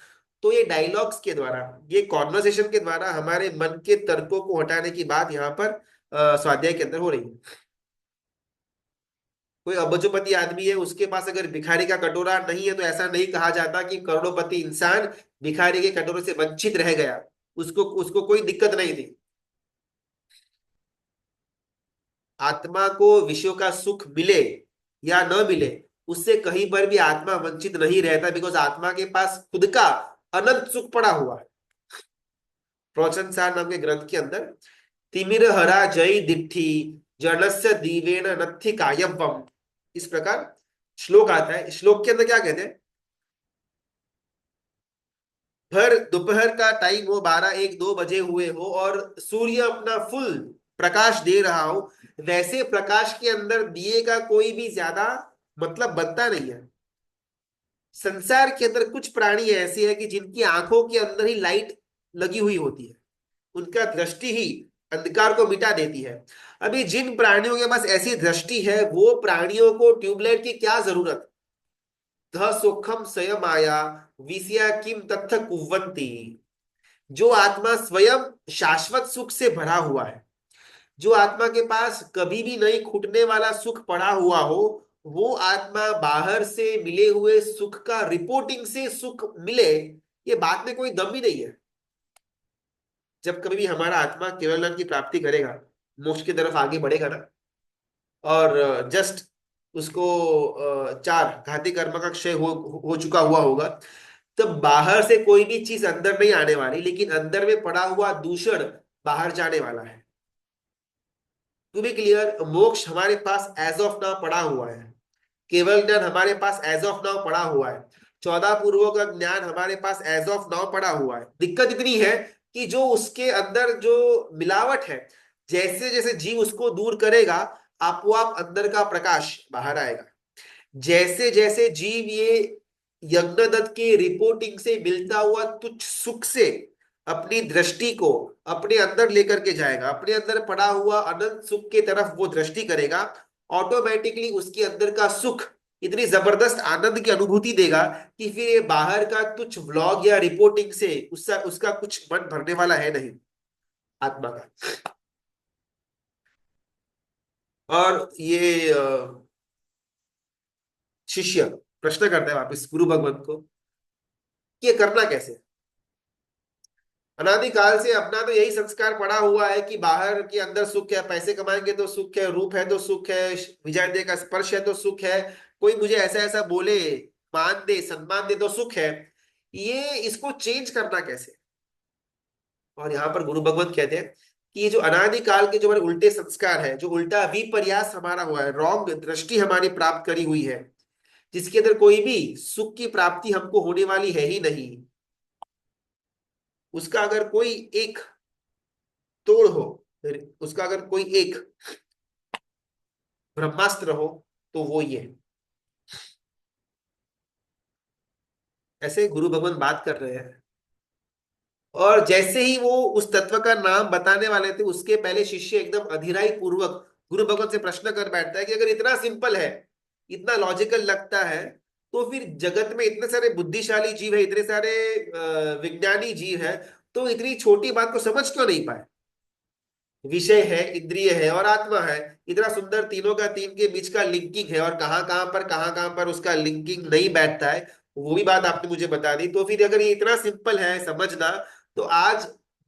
तो ये डायलॉग्स के द्वारा, ये कॉन्वर्सेशन के द्वारा हमारे मन के तर्कों को हटाने की बात यहाँ पर स्वाध्याय के अंदर हो रही है। कोई अबजोपति आदमी है, उसके पास अगर भिखारी का कटोरा नहीं है, तो ऐसा नहीं कहा जाता कि करोड़पति इंसान भिखारी के कटोरे से वंचित रह गया, उसको उसको कोई दिक्कत नहीं थी। आत्मा को विषयों का सुख मिले या न मिले, उससे कहीं पर भी आत्मा वंचित नहीं रहता, बिकॉज आत्मा के पास खुद का अनंत सुख पड़ा हुआ है। प्रवचन सार नाम के ग्रंथ के अंदर तिमिर हरा जय दिट्ठी जड़स्य दीवेन नत्थि कायवम, इस प्रकार श्लोक आता है। श्लोक के अंदर क्या कहते हैं? भर दोपहर का टाइम हो, 12, 1, 2 बजे हुए हो, और सूर्य अपना फुल प्रकाश दे रहा हो, वैसे प्रकाश के अंदर दिए का कोई भी ज्यादा मतलब बनता नहीं है। संसार के अंदर कुछ प्राणी ऐसे हैं कि जिनकी आंखों के अंदर ही लाइट लगी हुई होती है, उनका दृष्टि ही अंधकार को मिटा देती है। अभी जिन प्राणियों के पास ऐसी दृष्टि है वो प्राणियों को ट्यूबलाइट की क्या जरूरत। ध सुखम स्वयं आया विषया किम तत्थ कुवंती। जो आत्मा स्वयं शाश्वत सुख से भरा हुआ है, जो आत्मा के पास कभी भी नहीं खूटने वाला सुख पड़ा हुआ हो, वो आत्मा बाहर से मिले हुए सुख का रिपोर्टिंग से सुख मिले, ये बात में कोई दम ही नहीं है। जब कभी भी हमारा आत्मा केवल ज्ञान की प्राप्ति करेगा, मोक्ष की तरफ आगे बढ़ेगा ना, और जस्ट उसको चार घाती कर्म का क्षय हो चुका हुआ होगा, तब बाहर से कोई भी चीज अंदर नहीं आने वाली, लेकिन अंदर में पड़ा हुआ दूषण बाहर जाने वाला है। टू बी क्लियर, मोक्ष हमारे पास एज ऑफ नाउ पड़ा हुआ है, केवल ज्ञान हमारे पास एज ऑफ नाउ पड़ा हुआ है, 14 पूर्वों का ज्ञान हमारे पास एज ऑफ नाउ पड़ा हुआ है। दिक्कत इतनी है कि जो उसके अंदर जो मिलावट है, जैसे जैसे जीव उसको दूर करेगा, आपो आप अंदर का प्रकाश बाहर आएगा। जैसे जैसे जीव ये यज्ञदत्त के रिपोर्टिंग से मिलता हुआ तुच्छ सुख से अपनी दृष्टि को अपने अंदर लेकर के जाएगा, अपने अंदर पड़ा हुआ अनंत सुख के तरफ वो दृष्टि करेगा, ऑटोमेटिकली उसके अंदर का सुख इतनी जबरदस्त आनंद की अनुभूति देगा कि फिर ये बाहर का तुच्छ व्लॉग या रिपोर्टिंग से उसका उसका कुछ मन भरने वाला है नहीं, आत्मा का। और ये शिष्य प्रश्न करता है वापिस गुरु भगवंत को कि ये करना कैसे। अनादिकाल से अपना तो यही संस्कार पड़ा हुआ है कि बाहर के अंदर सुख है, पैसे कमाएंगे तो सुख है, रूप है तो सुख है, विजय का स्पर्श है तो सुख है, कोई मुझे ऐसा ऐसा बोले, मान दे सम्मान दे तो सुख है। ये इसको चेंज करना कैसे। और यहाँ पर गुरु भगवत कहते हैं कि ये जो अनादिकाल के जो हमारे उल्टे संस्कार है, जो उल्टा विपर्यास हमारा हुआ है, रॉन्ग दृष्टि हमारी प्राप्त करी हुई है, जिसके अंदर कोई भी सुख की प्राप्ति हमको होने वाली है ही नहीं, उसका अगर कोई एक तोड़ हो, उसका अगर कोई एक ब्रह्मास्त्र हो, तो वो ये। ऐसे गुरु भगवान बात कर रहे हैं, और जैसे ही वो उस तत्व का नाम बताने वाले थे, उसके पहले शिष्य एकदम अधीराई पूर्वक गुरु भगवान से प्रश्न कर बैठता है कि अगर इतना सिंपल है, इतना लॉजिकल लगता है, तो फिर जगत में इतने सारे बुद्धिशाली जीव है, इतने सारे विज्ञानी जीव है, तो इतनी छोटी बात को समझ क्यों नहीं पाए। विषय है, इंद्रिय है और आत्मा है, इतना सुंदर तीनों का तीन के बीच का लिंकिंग है, और कहाँ कहाँ पर उसका लिंकिंग नहीं बैठता है, वो भी बात आपने मुझे बता दी। तो फिर अगर ये इतना सिंपल है समझना, तो आज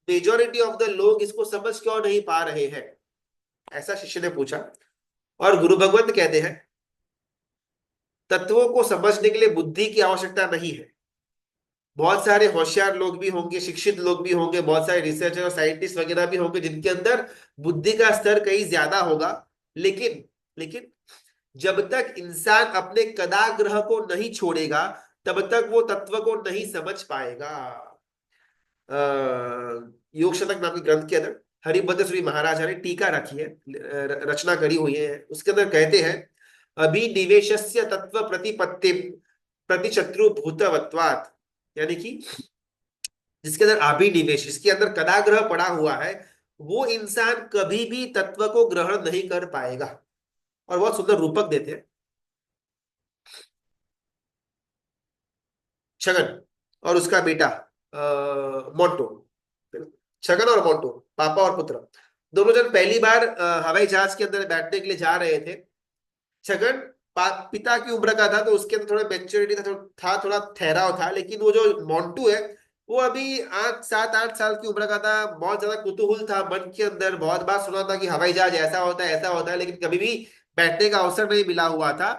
मेजोरिटी ऑफ द लोग इसको समझ क्यों नहीं पा रहे हैं, ऐसा शिष्य ने पूछा। और गुरु भगवंत कहते हैं, तत्वों को समझने के लिए बुद्धि की आवश्यकता नहीं है। बहुत सारे होशियार लोग भी होंगे, शिक्षित लोग भी होंगे, बहुत सारे रिसर्चर और साइंटिस्ट वगैरह भी होंगे जिनके अंदर बुद्धि का स्तर कहीं ज्यादा होगा, लेकिन लेकिन जब तक इंसान अपने कदाग्रह को नहीं छोड़ेगा, तब तक वो तत्व को नहीं समझ पाएगा। योग शतक नाम के ग्रंथ के अंदर हरिभद्र श्री महाराज ने टीका रखी है, रचना करी हुई है, उसके अंदर कहते हैं, अभिनिवेशस्य तत्व प्रतिपत्ति प्रतिशत्रु भूतवत्वात्, यानी कि जिसके अंदर अभिनिवेश, जिसके अंदर कदाग्रह पड़ा हुआ है, वो इंसान कभी भी तत्व को ग्रहण नहीं कर पाएगा। और बहुत सुंदर रूपक देते हैं, छगन और उसका बेटा मोंटो, छगन और मोंटो, पापा और पुत्र, दोनों जन पहली बार हवाई जहाज के अंदर बैठने के लिए जा रहे थे। छगन पिता की उम्र का था, तो उसके अंदर थोड़ा मेच्योरिटी था, थोड़ा ठहराव था, लेकिन वो जो मोंटू है, वो अभी 7-8 साल की उम्र का था, बहुत ज्यादा कुतूहल था मन के अंदर, बहुत बार सुना था कि हवाई जहाज ऐसा होता है ऐसा होता है, लेकिन कभी भी बैठने का अवसर नहीं मिला हुआ था।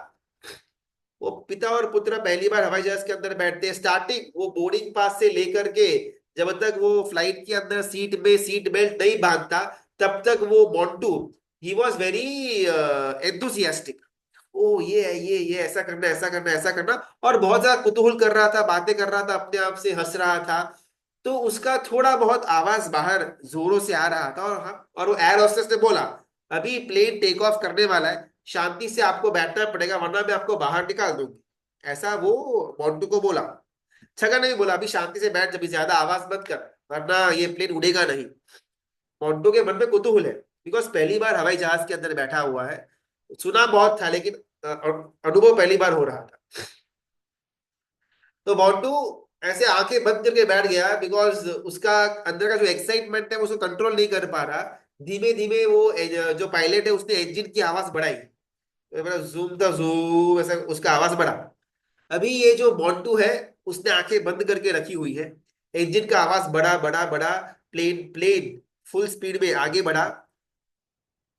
वो पिता और पुत्र पहली बार हवाई जहाज के अंदर बैठते हैं। स्टार्टिंग वो बोर्डिंग पास से लेकर के जब तक वो फ्लाइट के अंदर सीट में सीट बेल्ट नहीं बांधता, तब तक वो Montu, he was very enthusiastic. ओ ये है, ये ऐसा करना ऐसा करना ऐसा करना, और बहुत ज्यादा कुतूहल कर रहा था, बातें कर रहा था, अपने आप से हंस रहा था। तो उसका थोड़ा बहुत आवाज बाहर जोरों से आ रहा था, और वो एयर होस्टेस ने बोला, अभी प्लेन टेक ऑफ करने वाला है, शांति से आपको बैठना पड़ेगा वरना मैं आपको बाहर निकाल दूंगी, ऐसा वो मोंटू को बोला। छगन ने भी बोला, अभी शांति से बैठ, जब ज्यादा आवाज मत कर, वरना ये प्लेन उड़ेगा नहीं। मोंटो के मन में कुतूहल है, बिकॉज पहली बार हवाई जहाज के अंदर बैठा हुआ है। सुना बहुत था लेकिन अनुभव पहली बार हो रहा था। तो मोंटू ऐसे आंखें बंद करके बैठ गया, बिकॉज उसका अंदर का जो एक्साइटमेंट है वो उसको कंट्रोल नहीं कर पा रहा। धीमे धीमे वो जो पायलट है उसने इंजन की आवाज बढ़ाई, जूम द जूम ऐसा उसका आवाज बढ़ा। अभी ये जो मोंटू है उसने आंखें बंद करके रखी हुई है। इंजन का आवाज बढ़ा बढ़ा बढ़ा, प्लेन प्लेन फुल स्पीड में आगे बढ़ा।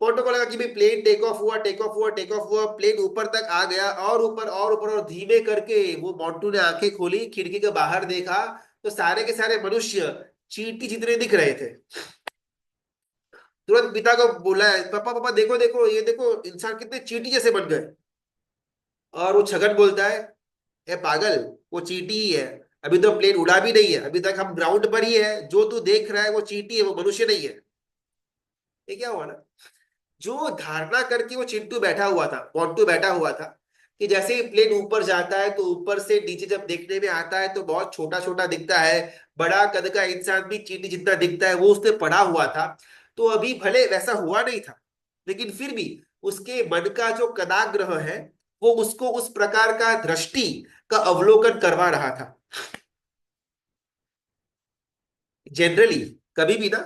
मोंटू को लगा कि भाई प्लेन टेक ऑफ हुआ, टेक ऑफ हुआ, टेक ऑफ हुआ, प्लेन ऊपर तक आ गया, और ऊपर और ऊपर, और धीमे करके वो मोंटू ने आंखें खोली, खिड़की के बाहर देखा, तो सारे के सारे मनुष्य चींटी जितने दिख रहे थे। तुरंत पिता को बोला, पापा पापा देखो देखो, ये देखो इंसान कितने चींटी जैसे बन गए। और वो छगन बोलता है, ए पागल, वो चींटी ही है, अभी तो प्लेन उड़ा भी नहीं है, अभी तक हम ग्राउंड पर ही है, जो तू देख रहा है वो चींटी है, वो मनुष्य नहीं है। ये क्या हुआ ना, जो धारणा करके वो चिंटू बैठा हुआ था, मोंटू बैठा हुआ था, कि जैसे ही प्लेन ऊपर जाता है तो ऊपर से नीचे जब देखने में आता है तो बहुत छोटा छोटा दिखता है, बड़ा कद का इंसान भी चींटी जितना दिखता है, वो उसने पढ़ा हुआ था। तो अभी भले वैसा हुआ नहीं था, लेकिन फिर भी उसके मन का जो कदाग्रह है वो उसको उस प्रकार का दृष्टि का अवलोकन करवा रहा था। जनरली कभी भी ना,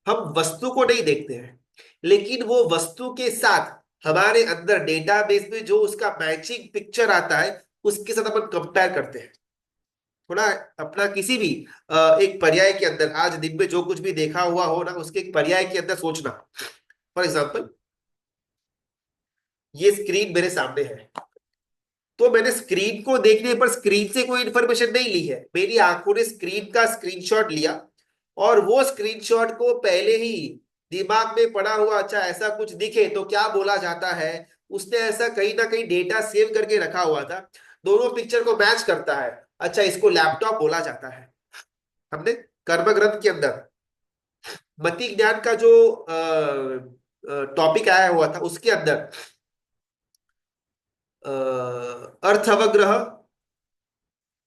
हम वस्तु को नहीं देखते हैं, लेकिन वो वस्तु के साथ हमारे अंदर डेटाबेस में जो उसका मैचिंग पिक्चर आता है उसके साथ अपन कंपेयर करते हैं। थोड़ा अपना किसी भी एक पर्याय के अंदर आज दिन में जो कुछ भी देखा हुआ हो ना, उसके एक पर्याय के अंदर सोचना। फॉर एग्जाम्पल, ये स्क्रीन मेरे सामने है, तो मैंने स्क्रीन को देखने पर स्क्रीन से कोई इंफॉर्मेशन नहीं ली है, मेरी आंखों ने स्क्रीन का स्क्रीनशॉट लिया, और वो स्क्रीनशॉट को पहले ही दिमाग में पड़ा हुआ, अच्छा ऐसा कुछ दिखे तो क्या बोला जाता है, उसने ऐसा कहीं ना कहीं डेटा सेव करके रखा हुआ था, दोनों पिक्चर को मैच करता है, अच्छा इसको लैपटॉप बोला जाता है। हमने कर्म ग्रंथ के अंदर मति ज्ञान का जो टॉपिक आया हुआ था उसके अंदर अर्थ अवग्रह,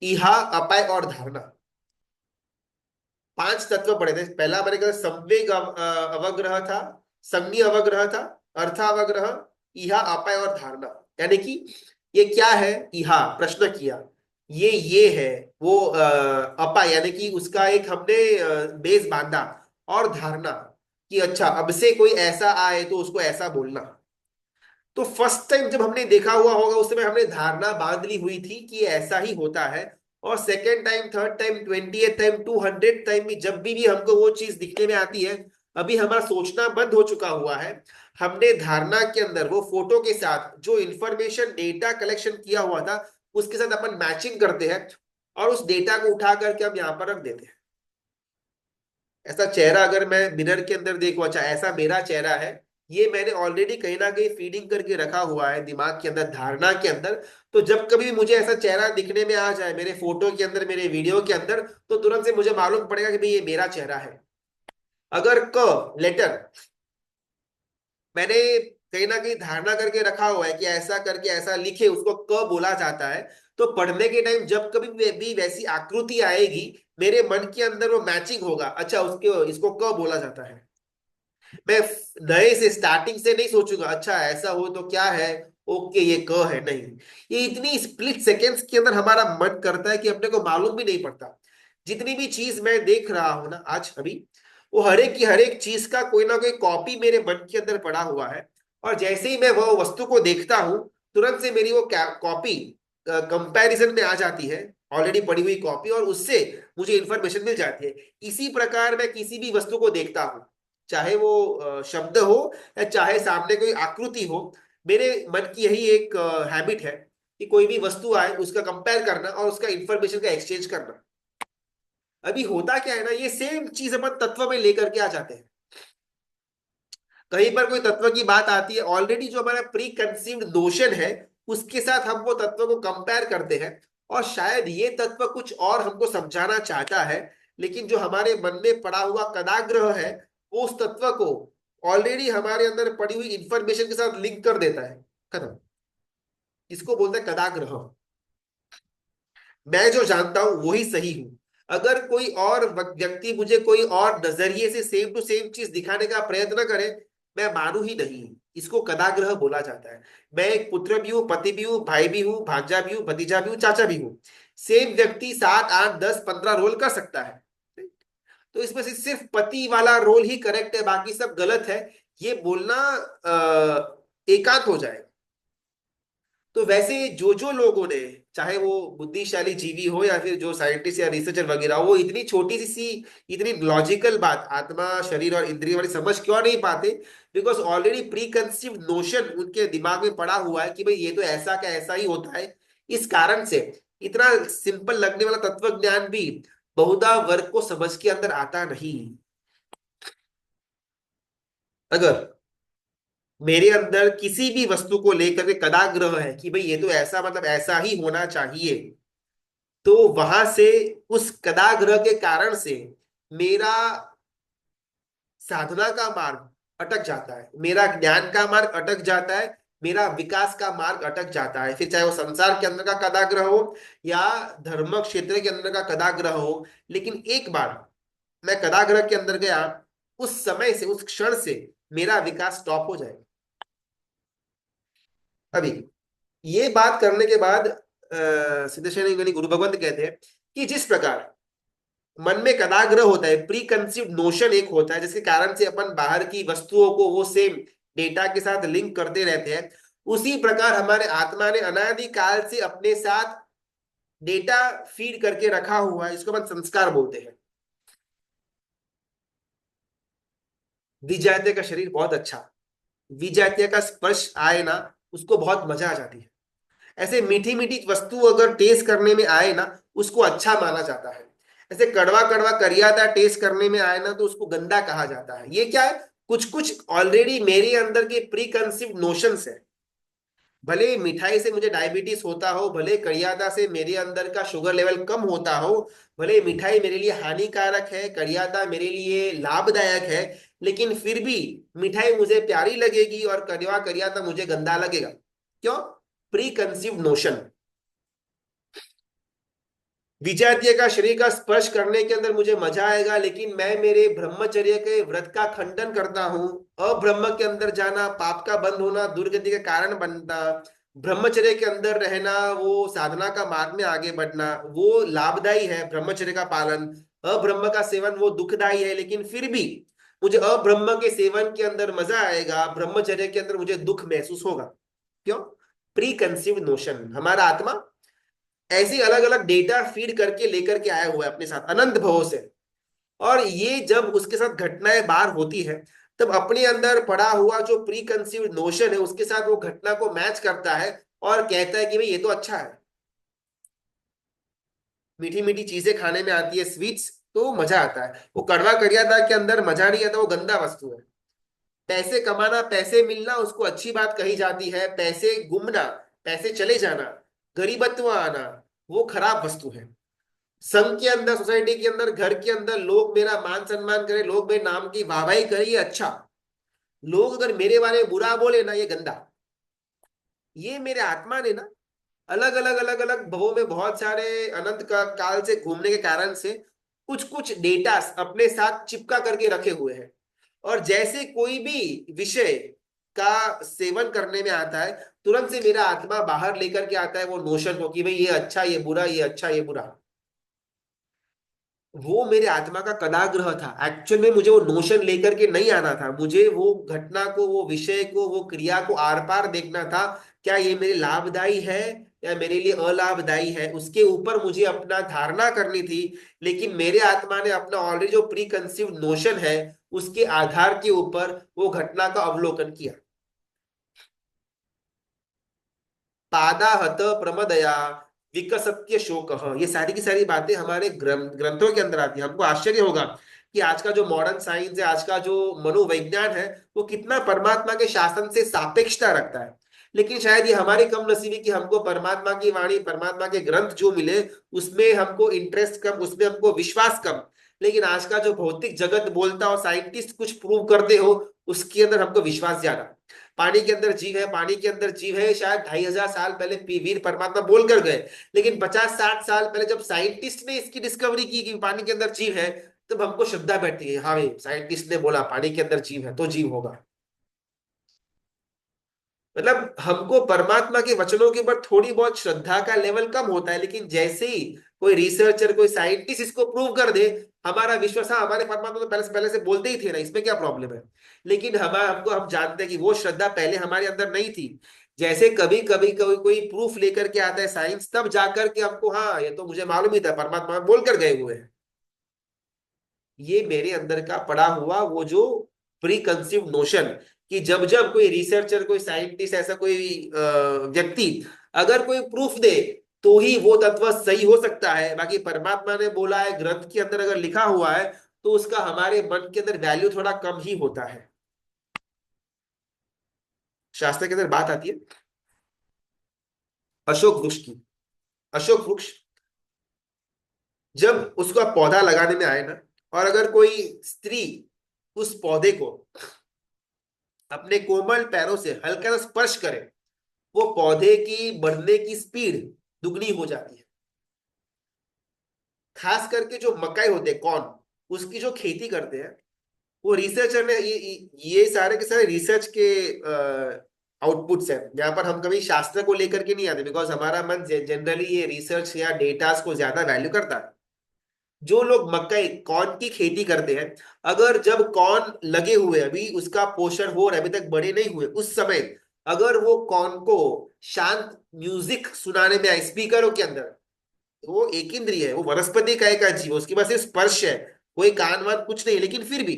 इहा, अपाय और धारणा, पांच तत्व पढ़े थे। पहला मैंने कहा संवेग अवग्रह था, संज्ञा अवग्रह था, अर्थावग्रह, इहा, अपाय और धारणा। यानी कि ये क्या है, इहा प्रश्न किया, ये है वो अपाय, यानी कि उसका एक हमने बेस बांधा, और धारणा कि अच्छा अब से कोई ऐसा आए तो उसको ऐसा बोलना। तो फर्स्ट टाइम जब हमने देखा हुआ होगा उस समय हमने धारणा बांध ली हुई थी कि ये ऐसा ही होता है, और second time, third time, 20th time, 200 time भी जब भी हमको वो चीज दिखने में आती है, अभी हमारा सोचना बंद हो चुका हुआ है। हमने धारणा के अंदर वो फोटो के साथ जो इंफॉर्मेशन डेटा कलेक्शन किया हुआ था उसके साथ अपन मैचिंग करते हैं, और उस डेटा को उठा करके हम यहाँ पर रख देते हैं। ऐसा चेहरा अगर मैं मिरर के अंदर देखूं, अच्छा ऐसा मेरा चेहरा है, ये मैंने ऑलरेडी कहीं ना कहीं फीडिंग करके रखा हुआ है दिमाग के अंदर, धारणा के अंदर। तो जब कभी भी मुझे ऐसा चेहरा दिखने में आ जाए मेरे फोटो के अंदर, मेरे वीडियो के अंदर, तो तुरंत से मुझे मालूम पड़ेगा कि भाई ये मेरा चेहरा है। अगर क लेटर मैंने कहीं ना कहीं धारणा करके रखा हुआ है कि ऐसा करके ऐसा लिखे उसको क बोला जाता है, तो पढ़ने के टाइम जब कभी भी वैसी आकृति आएगी मेरे मन के अंदर वो मैचिंग होगा, अच्छा उसके इसको क बोला जाता है। मैं नए से स्टार्टिंग से नहीं सोचूंगा, अच्छा ऐसा हो तो क्या है, ओके ये क है, नहीं। ये इतनी स्प्लिट सेकेंड्स के अंदर हमारा मन करता है कि अपने को मालूम भी नहीं पड़ता। जितनी भी चीज मैं देख रहा हूं ना आज अभी, वो हर एक की हर एक चीज का कोई ना कोई कॉपी मेरे मन के अंदर पड़ा हुआ है, और जैसे ही मैं वह वस्तु को देखता हूं तुरंत से मेरी वो कॉपी कंपैरिजन में आ जाती है, ऑलरेडी पड़ी हुई कॉपी, और उससे मुझे इंफॉर्मेशन मिल जाती है। इसी प्रकार मैं किसी भी वस्तु को देखता हूं, चाहे वो शब्द हो या चाहे सामने कोई आकृति हो, मेरे मन की यही एक हैबिट है कि कोई भी वस्तु आए उसका कंपेयर करना और उसका इंफॉर्मेशन का एक्सचेंज करना। अभी होता क्या है ना, ये सेम चीज अपन तत्व में लेकर के आ जाते हैं। कहीं पर कोई तत्व की बात आती है, ऑलरेडी जो हमारा प्री कंसीव्ड नोशन है उसके साथ हम वो तत्व को कंपेयर करते हैं, और शायद ये तत्व कुछ और हमको समझाना चाहता है, लेकिन जो हमारे मन में पड़ा हुआ कदाग्रह है वो उस तत्व को ऑलरेडी हमारे अंदर पड़ी हुई इंफॉर्मेशन के साथ लिंक कर देता है। खत्म। इसको बोलते हैं कदाग्रह। मैं जो जानता हूं वही सही हूं, अगर कोई और व्यक्ति मुझे कोई और नजरिए से सेम टू सेम चीज दिखाने का प्रयत्न करे, मैं मानू ही नहीं। इसको कदाग्रह बोला जाता है। मैं एक पुत्र भी हूँ, पति भी हूँ, भाई भी हूँ, भांजा भी हूँ, भतीजा भी हूँ, चाचा भी हूँ। सेम व्यक्ति 7 8 10 15 रोल कर सकता है। तो इसमें से सिर्फ पति वाला रोल ही करेक्ट है, बाकी सब गलत है, ये बोलना एकांत हो जाएगा। तो वैसे जो जो लोगों ने, चाहे वो बुद्धिशाली जीवी हो या फिर जो साइंटिस्ट या रिसर्चर वगैरह हो, वो इतनी छोटी सी इतनी लॉजिकल बात आत्मा शरीर और इंद्रिय वाली समझ क्यों नहीं पाते? Because already pre conceived notion उनके दिमाग में पड़ा हुआ है कि भाई ये तो ऐसा का ऐसा ही होता है। इस कारण से इतना सिंपल लगने वाला तत्व ज्ञान भी बहुधा वर्ग को समझ के अंदर आता नहीं। अगर मेरे अंदर किसी भी वस्तु को लेकर के कदाग्रह है कि भाई ये तो ऐसा मतलब ऐसा ही होना चाहिए, तो वहां से उस कदाग्रह के कारण से मेरा साधना का मार्ग अटक जाता है, मेरा ज्ञान का मार्ग अटक जाता है, मेरा विकास का मार्ग अटक जाता है। फिर चाहे वो संसार के अंदर का कदाग्रह हो या धर्म क्षेत्र के अंदर का कदाग्रह हो, लेकिन एक बार मैं कदाग्रह के अंदर गया, उस समय से उस क्षण से मेरा विकास स्टॉप हो जाएगा। अभी ये बात करने के बाद सिद्धेश्वरी यानी गुरु भगवंत कहते हैं कि जिस प्रकार मन में कदाग्रह होता है, प्री कंसीव्ड नोशन एक होता है जिसके कारण से अपन बाहर की वस्तुओं को वो सेम डेटा के साथ लिंक करते रहते हैं, उसी प्रकार हमारे आत्मा ने अनादि काल से अपने साथ डेटा फीड करके रखा हुआ है, इसको अपन संस्कार बोलते हैं। विजातीय का शरीर बहुत अच्छा, विजातीय का स्पर्श आए ना, उसको बहुत मजा आ जाती है। ऐसे मीठी मीठी वस्तु अगर टेस्ट करने में आए ना, उसको अच्छा माना जाता है। ऐसे कड़वा कड़वा करियादा टेस्ट करने में आए ना, तो उसको गंदा कहा जाता है। ये क्या है? कुछ कुछ ऑलरेडी मेरे अंदर के प्री कंसीव्ड नोशंस है। भले मिठाई से मुझे डायबिटीज होता हो, भले करियादा से मेरे अंदर का शुगर लेवल कम होता हो, भले मिठाई मेरे लिए हानिकारक है, करियादा मेरे लिए लाभदायक है, लेकिन फिर भी मिठाई मुझे प्यारी लगेगी और कड़वा करियादा मुझे गंदा लगेगा। क्यों? Pre conceived notion. विजातीय का शरीर का स्पर्श करने के अंदर मुझे मजा आएगा, लेकिन मैं मेरे ब्रह्मचर्य के व्रत का खंडन करता हूं। अब्रह्म के अंदर जाना, पाप का बंद होना, दुर्गति का कारण बनना, ब्रह्मचर्य के अंदर रहना, वो साधना का मार्ग में आगे बढ़ना, वो लाभदायी है ब्रह्मचर्य का पालन। अब्रह्म का सेवन वो दुखदायी है, लेकिन फिर भी मुझे अब्रह्म के सेवन के अंदर मजा आएगा, ब्रह्मचर्य के अंदर मुझे दुख महसूस होगा। क्यों? Pre conceived notion. हमारा आत्मा ऐसी अलग अलग डेटा फीड करके लेकर के आया हुआ है अपने साथ अनंत भवों से। और ये जब उसके साथ घटनाएं बार होती है, तब अपने अंदर पड़ा हुआ जो प्री कंसीव्ड नोशन है उसके साथ वो घटना को मैच करता है और कहता है कि भाई ये तो अच्छा है। मीठी मीठी चीजें खाने में आती है, स्वीट्स, तो मजा आता है। वो कड़वा करियादा के अंदर मजा नहीं आता, वो गंदा वस्तु है। पैसे कमाना, पैसे मिलना, उसको अच्छी बात कही जाती है। पैसे गुमना, पैसे चले जाना, गरीबत्व आना, वो खराब वस्तु है। संघ के अंदर, सोसाइटी के अंदर, घर के अंदर लोग मेरा मान सम्मान करे, लोग मेरे नाम की वाहवाही करे, ये अच्छा। लोग अगर मेरे बारे में बुरा बोले ना, ये गंदा। ये मेरे आत्मा ने ना अलग अलग भवों में बहुत सारे अनंत का काल से घूमने के कारण से कुछ कुछ डेटा अपने साथ चिपका करके रखे हुए हैं। और जैसे कोई भी विषय का सेवन करने में आता है, तुरंत से मेरा आत्मा बाहर लेकर के आता है वो नोशन को कि भाई ये अच्छा ये बुरा, ये अच्छा ये बुरा। वो मेरे आत्मा का कदाग्रह था। एक्चुअल में मुझे वो नोशन लेकर के नहीं आना था, मुझे वो घटना को, वो विषय को, वो क्रिया को आर पार देखना था। क्या ये मेरे लाभदायी है या मेरे लिए अलाभदायी है, उसके ऊपर मुझे अपना धारणा करनी थी। लेकिन मेरे आत्मा ने अपना ऑलरेडी जो प्री कंसीव्ड नोशन है उसके आधार के ऊपर वो घटना का अवलोकन किया। पादाहत प्रमदया विकसत्य शोक, ये सारी की सारी बातें हमारे ग्रंथों के अंदर आती है। हमको आश्चर्य होगा कि आज का जो मॉडर्न साइंस है, आज का जो मनोविज्ञान है, वो कितना परमात्मा के शासन से सापेक्षता रखता है। लेकिन शायद ये हमारी कम नसीबी कि हमको परमात्मा की वाणी, परमात्मा के ग्रंथ जो मिले उसमें हमको इंटरेस्ट कम, उसमें हमको विश्वास कम। लेकिन आज का जो भौतिक जगत बोलता हो, साइंटिस्ट कुछ प्रूव करते हो, उसके अंदर हमको विश्वास ज्यादा। पानी के अंदर जीव है, पानी के अंदर जीव है, शायद 2500 साल पहले वीर परमात्मा बोल कर गए। लेकिन 50-60 साल पहले जब साइंटिस्ट ने इसकी डिस्कवरी की कि पानी के अंदर जीव है, तब हमको श्रद्धा बैठती है, हाँ भाई साइंटिस्ट ने बोला पानी के अंदर जीव है तो जीव होगा। मतलब हमको परमात्मा के वचनों के ऊपर थोड़ी बहुत श्रद्धा का लेवल कम होता है, लेकिन जैसे ही कोई रिसर्चर, कोई साइंटिस्ट इसको प्रूव कर दे, हमारा विश्वास, हाँ हमारे परमात्मा तो पहले से बोलते ही थे ना, इसमें क्या प्रॉब्लम है। लेकिन हम जानते हैं कि वो श्रद्धा पहले हमारे अंदर नहीं थी। जैसे कभी कभी कोई कोई प्रूफ लेकर के आता है साइंस, तब जाकर के हमको, हाँ ये तो मुझे मालूम ही था, परमात्मा बोल कर गए हुए हैं। ये मेरे अंदर का पड़ा हुआ वो जो प्री कंसीव नोशन, कि जब जब कोई रिसर्चर, कोई साइंटिस्ट, ऐसा कोई व्यक्ति अगर कोई प्रूफ दे, तो ही वो तत्व सही हो सकता है। बाकी परमात्मा ने बोला है, ग्रंथ के अंदर अगर लिखा हुआ है, तो उसका हमारे मन के अंदर वैल्यू थोड़ा कम ही होता है। शास्त्र के अंदर बात आती है अशोक वृक्ष की। अशोक वृक्ष जब उसका पौधा लगाने में आए ना, और अगर कोई स्त्री उस पौधे को अपने कोमल पैरों से हल्का सा स्पर्श करे, वो पौधे की बढ़ने की स्पीड दुगनी हो जाती है। खास करके जो मकई होते हैं, कॉर्न, उसकी जो खेती करते हैं, वो रिसर्चर ने ये सारे के सारे रिसर्च के आउटपुट्स हैं। यहाँ पर हम कभी शास्त्र को लेकर के नहीं आते, बिकॉज हमारा मन जनरली ये रिसर्च या डेटास को ज्यादा वैल्यू करता है। जो लोग मकई, कॉर्न की खेती करते हैं, अगर जब कॉर्न लगे हुए, अभी उसका पोषण हो रहा है, अभी तक बड़े नहीं हुए, उस समय अगर वो कॉर्न को शांत म्यूजिक सुनाने में आए स्पीकरों के अंदर, वो एक इंद्रिय है, वो वनस्पति का एक जीव है, उसके पास सिर्फ स्पर्श है, कोई कान वान कुछ नहीं, लेकिन फिर भी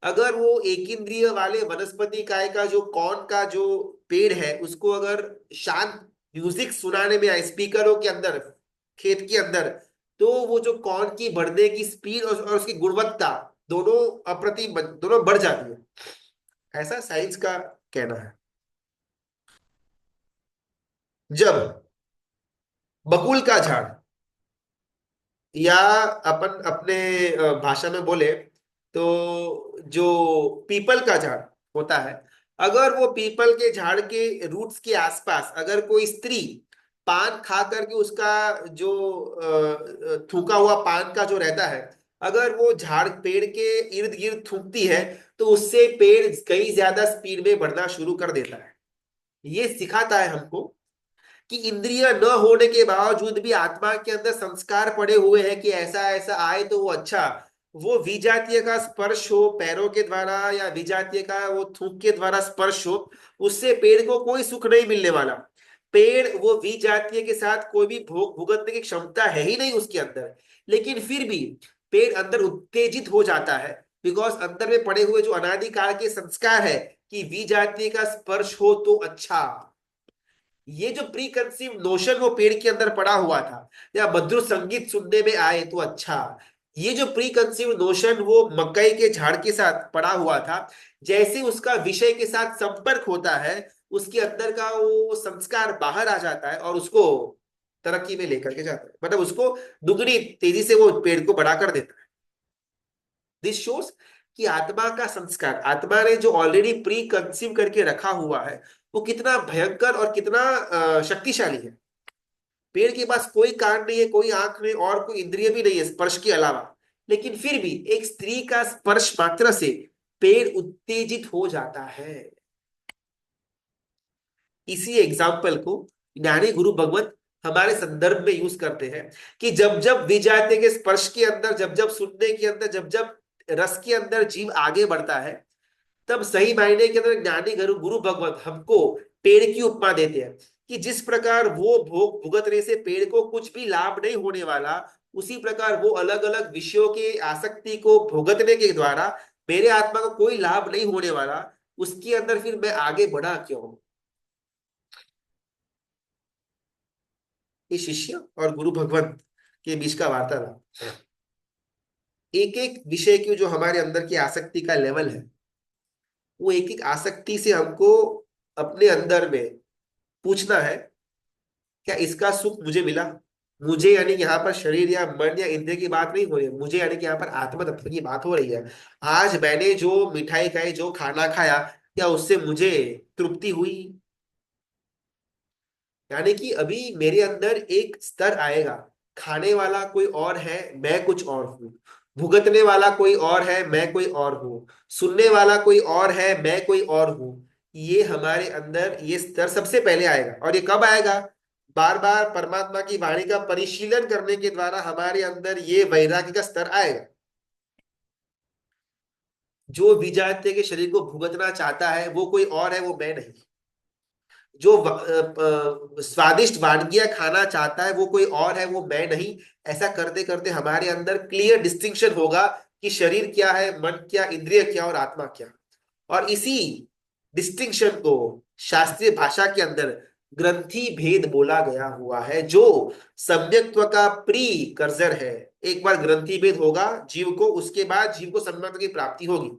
अगर वो एक इंद्रिय वाले वनस्पति काय का जो कौन का जो पेड़ है, उसको अगर शांत म्यूजिक सुनाने में आए स्पीकरों के अंदर, खेत के अंदर, तो वो जो कौन की बढ़ने की स्पीड और उसकी गुणवत्ता दोनों अप्रतिम दोनों बढ़ जाती है। ऐसा साइंस का कहना है। जब बकुल का झाड़, या अपन अपने भाषा में बोले तो जो पीपल का झाड़ होता है, अगर वो पीपल के झाड़ के रूट्स के आसपास अगर कोई स्त्री पान खा करके उसका जो थूका हुआ पान का जो रहता है, अगर वो झाड़ पेड़ के इर्द गिर्द थूकती है, तो उससे पेड़ कई ज्यादा स्पीड में बढ़ना शुरू कर देता है। ये सिखाता है हमको कि इंद्रिय न होने के बावजूद भी आत्मा के अंदर संस्कार पड़े हुए हैं, कि ऐसा ऐसा आए तो वो अच्छा, वो विजातीय का स्पर्श हो पैरों के द्वारा, या विजातीय का वो थूक के द्वारा स्पर्श हो, उससे पेड़ को कोई सुख नहीं मिलने वाला। पेड़ वो विजातीय के साथ कोई भी भोग भुगतने की क्षमता है ही नहीं उसके अंदर, लेकिन फिर भी पेड़ अंदर उत्तेजित हो जाता है, बिकॉज अंदर में पड़े हुए जो अनादिकाल के संस्कार है कि विजातीय का स्पर्श हो तो अच्छा। ये जो प्री कंसीव नोशन वो पेड़ के अंदर पड़ा हुआ था, या मधुर संगीत सुनने में आए तो अच्छा, ये जो प्री कंसीव नोशन वो मकई के झाड़ के साथ पड़ा हुआ था, जैसे उसका विषय के साथ संपर्क होता है, उसके अंदर का वो संस्कार बाहर आ जाता है और उसको तरक्की में लेकर के जाता है, मतलब उसको दुगनी तेजी से वो पेड़ को बड़ा कर देता है। दिस शोज कि आत्मा का संस्कार, आत्मा ने जो ऑलरेडी प्री कंसीव करके रखा हुआ है, वो कितना भयंकर और कितना शक्तिशाली है। पेड़ के पास कोई कान नहीं है, कोई आंख नहीं, और कोई इंद्रिय भी नहीं है स्पर्श के अलावा, लेकिन फिर भी एक स्त्री का स्पर्श मात्र से पेड़ उत्तेजित हो जाता है। इसी एग्जाम्पल को ज्ञानी गुरु भगवत हमारे संदर्भ में यूज करते हैं, कि जब जब विजाते के स्पर्श के अंदर, जब जब सुनने के अंदर, जब जब रस के अंदर जीव आगे बढ़ता है, तब सही मायने के अंदर ज्ञानी गुरु गुरु भगवत हमको पेड़ की उपमा देते हैं, कि जिस प्रकार वो भोग भुगतने से पेड़ को कुछ भी लाभ नहीं होने वाला, उसी प्रकार वो अलग अलग विषयों के आसक्ति को भुगतने के द्वारा मेरे आत्मा को कोई लाभ नहीं होने वाला, उसके अंदर फिर मैं आगे बढ़ा क्यों। ये शिष्य और गुरु भगवत के बीच का वार्तालाप, एक एक विषय की जो हमारे अंदर की आसक्ति का लेवल है, वो एक एक आसक्ति से हमको अपने अंदर में पूछना है, क्या इसका सुख मुझे मिला, मुझे यानी कि यहाँ पर शरीर या मन या इंद्रिय की बात नहीं हो रही है, मुझे यानी कि यहाँ पर आत्म तत्व की बात हो रही है। आज मैंने जो मिठाई खाई, जो खाना खाया, क्या उससे मुझे तृप्ति हुई? यानी कि अभी मेरे अंदर एक स्तर आएगा, खाने वाला कोई और है, मैं कुछ और हूँ। भुगतने वाला कोई और है, मैं कोई और हूँ। सुनने वाला कोई और है, मैं कोई और हूँ। ये हमारे अंदर ये स्तर सबसे पहले आएगा। और ये कब आएगा? बार बार परमात्मा की वाणी का परिशीलन करने के द्वारा हमारे अंदर ये वैराग्य का स्तर आएगा। जो विजातीय के शरीर को भुगतना चाहता है वो कोई और है, वो मैं नहीं। जो स्वादिष्ट वानगियां खाना चाहता है वो कोई और है, वो मैं नहीं। ऐसा करते करते हमारे अंदर क्लियर डिस्टिंक्शन होगा कि शरीर क्या है, मन क्या, इंद्रिय क्या और आत्मा क्या। और इसी डिस्टिंक्शन को शास्त्रीय भाषा के अंदर ग्रंथि भेद बोला गया हुआ है, जो सम्यक्त्व का प्री कर्जर है। एक बार ग्रंथि भेद होगा जीव को, उसके बाद जीव को सम्यक्त्व की प्राप्ति होगी।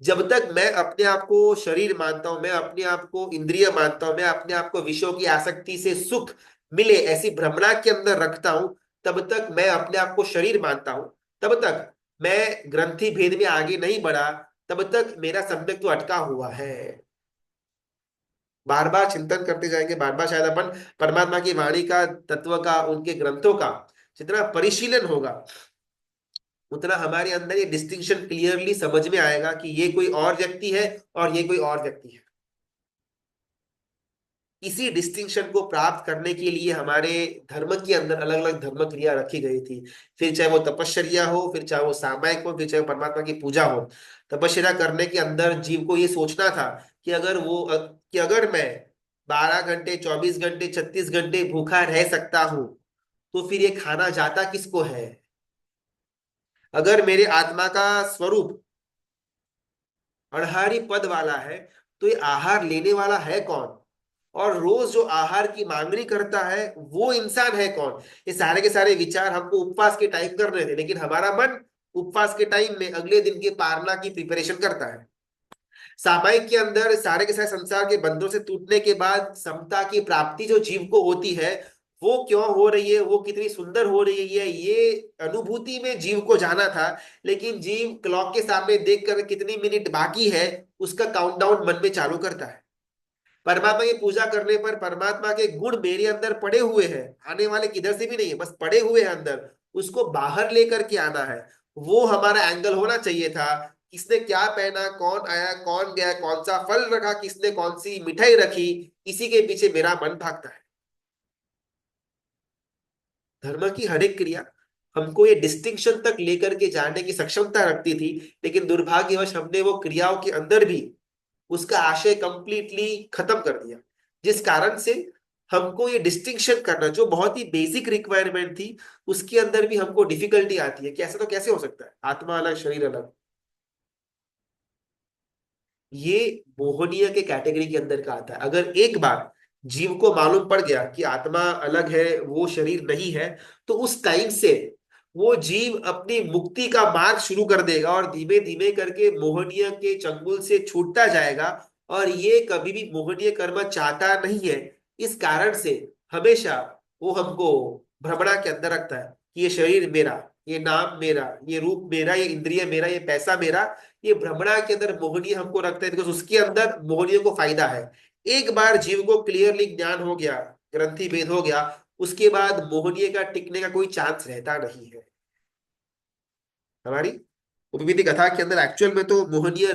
जब तक मैं अपने आप को शरीर मानता हूं, मैं अपने आप को इंद्रिय मानता हूं, मैं अपने आप को विषयों की आसक्ति से सुख मिले ऐसी भ्रमणा के अंदर रखता हूं, तब तक मैं अपने आप को शरीर मानता हूं। तब तक मैं ग्रंथि भेद में आगे नहीं बढ़ा, तब तक मेरा सम्यक तो अटका हुआ है। बार बार चिंतन करते जाएंगे, बार बार शायद अपन परमात्मा की वाणी का, तत्व का, उनके ग्रंथों का जितना परिशीलन होगा, उतना हमारे अंदर ये डिस्टिंक्शन क्लियरली समझ में आएगा कि ये कोई और व्यक्ति है और ये कोई और व्यक्ति है। इसी डिस्टिंक्शन को प्राप्त करने के लिए हमारे धर्म के अंदर अलग अलग धर्म क्रिया रखी गई थी। फिर चाहे वो तपश्चर्या हो, फिर चाहे वो सामायिक हो, फिर चाहे वो परमात्मा की पूजा हो। तपश्चर्या करने के अंदर जीव को ये सोचना था कि अगर मैं 12 घंटे, 24 घंटे, 36 घंटे भूखा रह सकता हूं, तो फिर ये खाना जाता किसको है? अगर मेरे आत्मा का स्वरूप अड़हारी पद वाला है, तो ये आहार लेने वाला है कौन? और रोज जो आहार की मांगनी करता है वो इंसान है कौन? ये सारे के सारे विचार हमको उपवास के टाइम कर रहे थे, लेकिन हमारा मन उपवास के टाइम में अगले दिन के पारना की प्रिपरेशन करता है। सामायिक के अंदर सारे के सारे संसार के बंधनों से टूटने के बाद समता की प्राप्ति जो जीव को होती है, वो क्यों हो रही है, वो कितनी सुंदर हो रही है, ये अनुभूति में जीव को जाना था। लेकिन जीव क्लॉक के सामने देखकर कितनी मिनट बाकी है उसका काउंटडाउन मन में चालू करता है। परमात्मा की पूजा करने पर परमात्मा के गुण मेरे अंदर पड़े हुए हैं, आने वाले किधर से भी नहीं है, बस पड़े हुए हैं अंदर, उसको बाहर लेकर के आना है। वो हमारा एंगल होना चाहिए था। किसने क्या पहना, कौन आया, कौन गया, कौन सा फल रखा, किसने कौन सी मिठाई रखी, इसी के पीछे मेरा मन भागता है। धर्म की हर एक क्रिया हमको ये डिस्टिंक्शन तक लेकर के जाने की सक्षमता रखती थी, लेकिन दुर्भाग्यवश हमने वो क्रियाओं के अंदर भी उसका आशय कंप्लीटली खत्म कर दिया। जिस कारण से हमको ये डिस्टिंक्शन करना जो बहुत ही बेसिक रिक्वायरमेंट थी, उसके अंदर भी हमको डिफिकल्टी आती है कि ऐसा तो कैसे हो सकता है, आत्मा अलग शरीर अलग। ये मोहनीय के कैटेगरी के अंदर का आता है। अगर एक बार जीव को मालूम पड़ गया कि आत्मा अलग है, वो शरीर नहीं है, तो उस टाइम से वो जीव अपनी मुक्ति का मार्ग शुरू कर देगा और धीमे धीमे करके मोहनीय के चंगुल से छूटता जाएगा। और ये कभी भी मोहनीय कर्म चाहता नहीं है। इस कारण से हमेशा वो हमको भ्रमणा के अंदर रखता है कि ये शरीर मेरा, ये नाम मेरा, ये रूप मेरा, ये इंद्रिय मेरा, ये पैसा मेरा। ये भ्रमणा के अंदर मोहनीय हमको रखता है, बिकॉज उसके अंदर मोहनीय को फायदा है। एक बार जीव को क्लियरली ज्ञान हो गया, ग्रंथि भेद हो गया, उसके बाद मोहनीय का टिकने का कोई चांस रहता नहीं है। हमारी उपवीति कथा के अंदर एक्चुअल में तो मोहनीय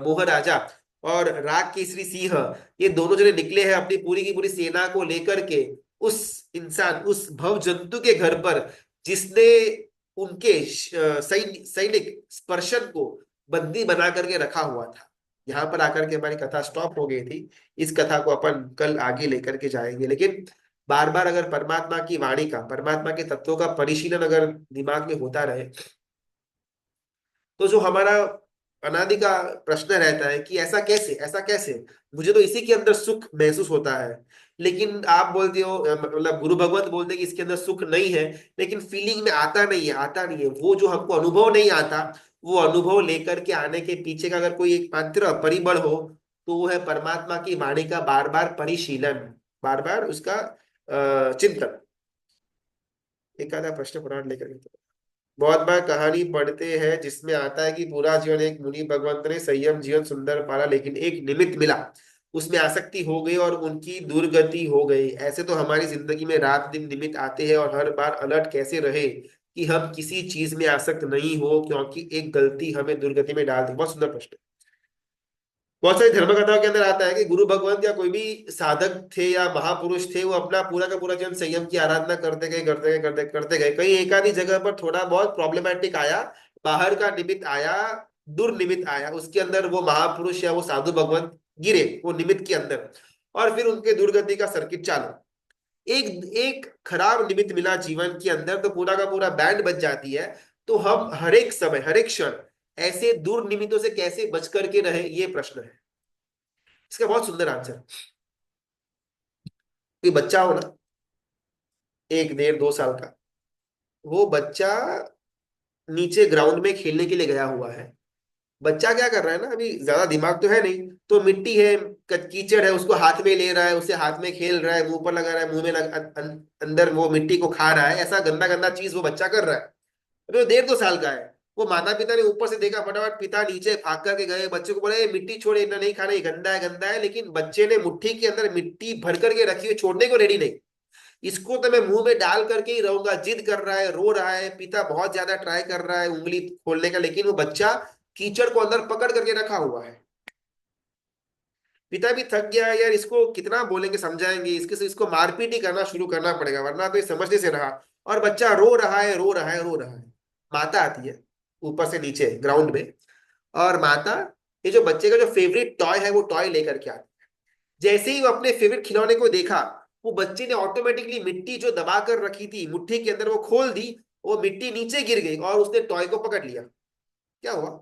मोह राजा और राग केसरी सिंह, ये दोनों जने निकले हैं अपनी पूरी की पूरी सेना को लेकर के उस इंसान, उस भव जंतु के घर पर, जिसने उनके सैनिक स्पर्शन को बंदी बना करके रखा हुआ था। यहाँ पर आकर के हमारी कथा स्टॉप हो गई थी। इस कथा को अपन कल आगे लेकर के जाएंगे। लेकिन बार बार अगर परमात्मा की वाणी का, परमात्मा के तत्वों का परिशीलन अगर दिमाग में होता रहे, तो जो हमारा अनादि का प्रश्न रहता है कि ऐसा कैसे, ऐसा कैसे, मुझे तो इसी के अंदर सुख महसूस होता है। लेकिन आप बोलते हो, मतलब गुरु भगवत बोलते हैं कि इसके अंदर सुख नहीं है, लेकिन फीलिंग में आता नहीं है, आता नहीं है। वो जो हमको अनुभव नहीं आता, वो अनुभव लेकर के आने के पीछे का अगर कोई एक मात्र परिबल हो, तो वो है परमात्मा की वाणी का बार बार परिशीलन, बार बार उसका चिंतन। एक आधा प्रश्न पुराण लेकर के तो। बहुत बार कहानी पढ़ते हैं जिसमें आता है कि पूरा जीवन एक मुनि भगवंत ने संयम जीवन सुंदर पाला, लेकिन एक निमित्त मिला, उसमें आसक्ति हो गई और उनकी दुर्गति हो गई। ऐसे तो हमारी जिंदगी में रात दिन निमित्त आते हैं, और हर बार अलर्ट कैसे रहे कि हम किसी चीज में आसक्त नहीं हो, क्योंकि एक गलती हमें दुर्गति में डाल दी। बहुत सुंदर प्रश्न। बहुत सारी धर्म कथाओं के अंदर आता है कि गुरु भगवंत या कोई भी साधक थे या महापुरुष थे, वो अपना पूरा का पूरा जीवन संयम की आराधना करते गए करते गए करते गए। कहीं एक आधी जगह पर थोड़ा बहुत प्रॉब्लमैटिक आया, बाहर का निमित्त आया, दुर्निमित्त आया, उसके अंदर वो महापुरुष या वो साधु भगवंत गिरे वो निमित्त के अंदर, और फिर उनके दुर्गति का सर्किट चालू। एक एक खराब निमित्त मिला जीवन के अंदर तो पूरा का पूरा बैंड बज जाती है। तो हम हर एक समय हर एक क्षण ऐसे दुर्निमित्तों से कैसे बच करके रहे, ये प्रश्न है। इसका बहुत सुंदर आंसर। कि बच्चा हो ना, 1 1.5 2 साल का, वो बच्चा नीचे ग्राउंड में खेलने के लिए गया हुआ है। बच्चा क्या कर रहा है ना, अभी ज्यादा दिमाग तो है नहीं, तो मिट्टी है, कीचड़ है, उसको हाथ में ले रहा है, उसे हाथ में खेल रहा है, मुंह पर लगा रहा है, मुंह में अंदर वो मिट्टी को खा रहा है। ऐसा गंदा गंदा चीज वो बच्चा कर रहा है। अभी वो 1.5 2 साल का है। वो माता पिता ने ऊपर से देखा, फटाफट पिता नीचे भाग करके गए, बच्चे को बोले, "ये मिट्टी छोड़े, इतना नहीं खाना, ये गंदा है गंदा है।" लेकिन बच्चे ने मुट्ठी के अंदर मिट्टी भर करके रखी हुई, छोड़ने को रेडी नहीं। इसको तो मैं मुंह में डाल करके ही रहूंगा, जिद कर रहा है, रो रहा है, पिता बहुत ज्यादा ट्राई कर रहा है उंगली खोलने का, लेकिन वो बच्चा कीचड़ को अंदर पकड़ करके रखा हुआ है। पिता भी थक गया है, यार इसको कितना बोलेंगे समझाएंगे, इसके इसको मारपीट ही करना शुरू करना पड़ेगा, वरना तो ये समझने से रहा। और बच्चा रो रहा है रो रहा है रो रहा है। माता आती है ऊपर से नीचे ग्राउंड में, और माता ये जो बच्चे का जो फेवरेट टॉय है वो टॉय लेकर के आती है। जैसे ही वो अपने फेवरेट खिलौने को देखा, वो बच्चे ने ऑटोमेटिकली मिट्टी जो दबा कर रखी थी मुट्ठी के अंदर वो खोल दी, वो मिट्टी नीचे गिर गई और उसने टॉय को पकड़ लिया। क्या हुआ?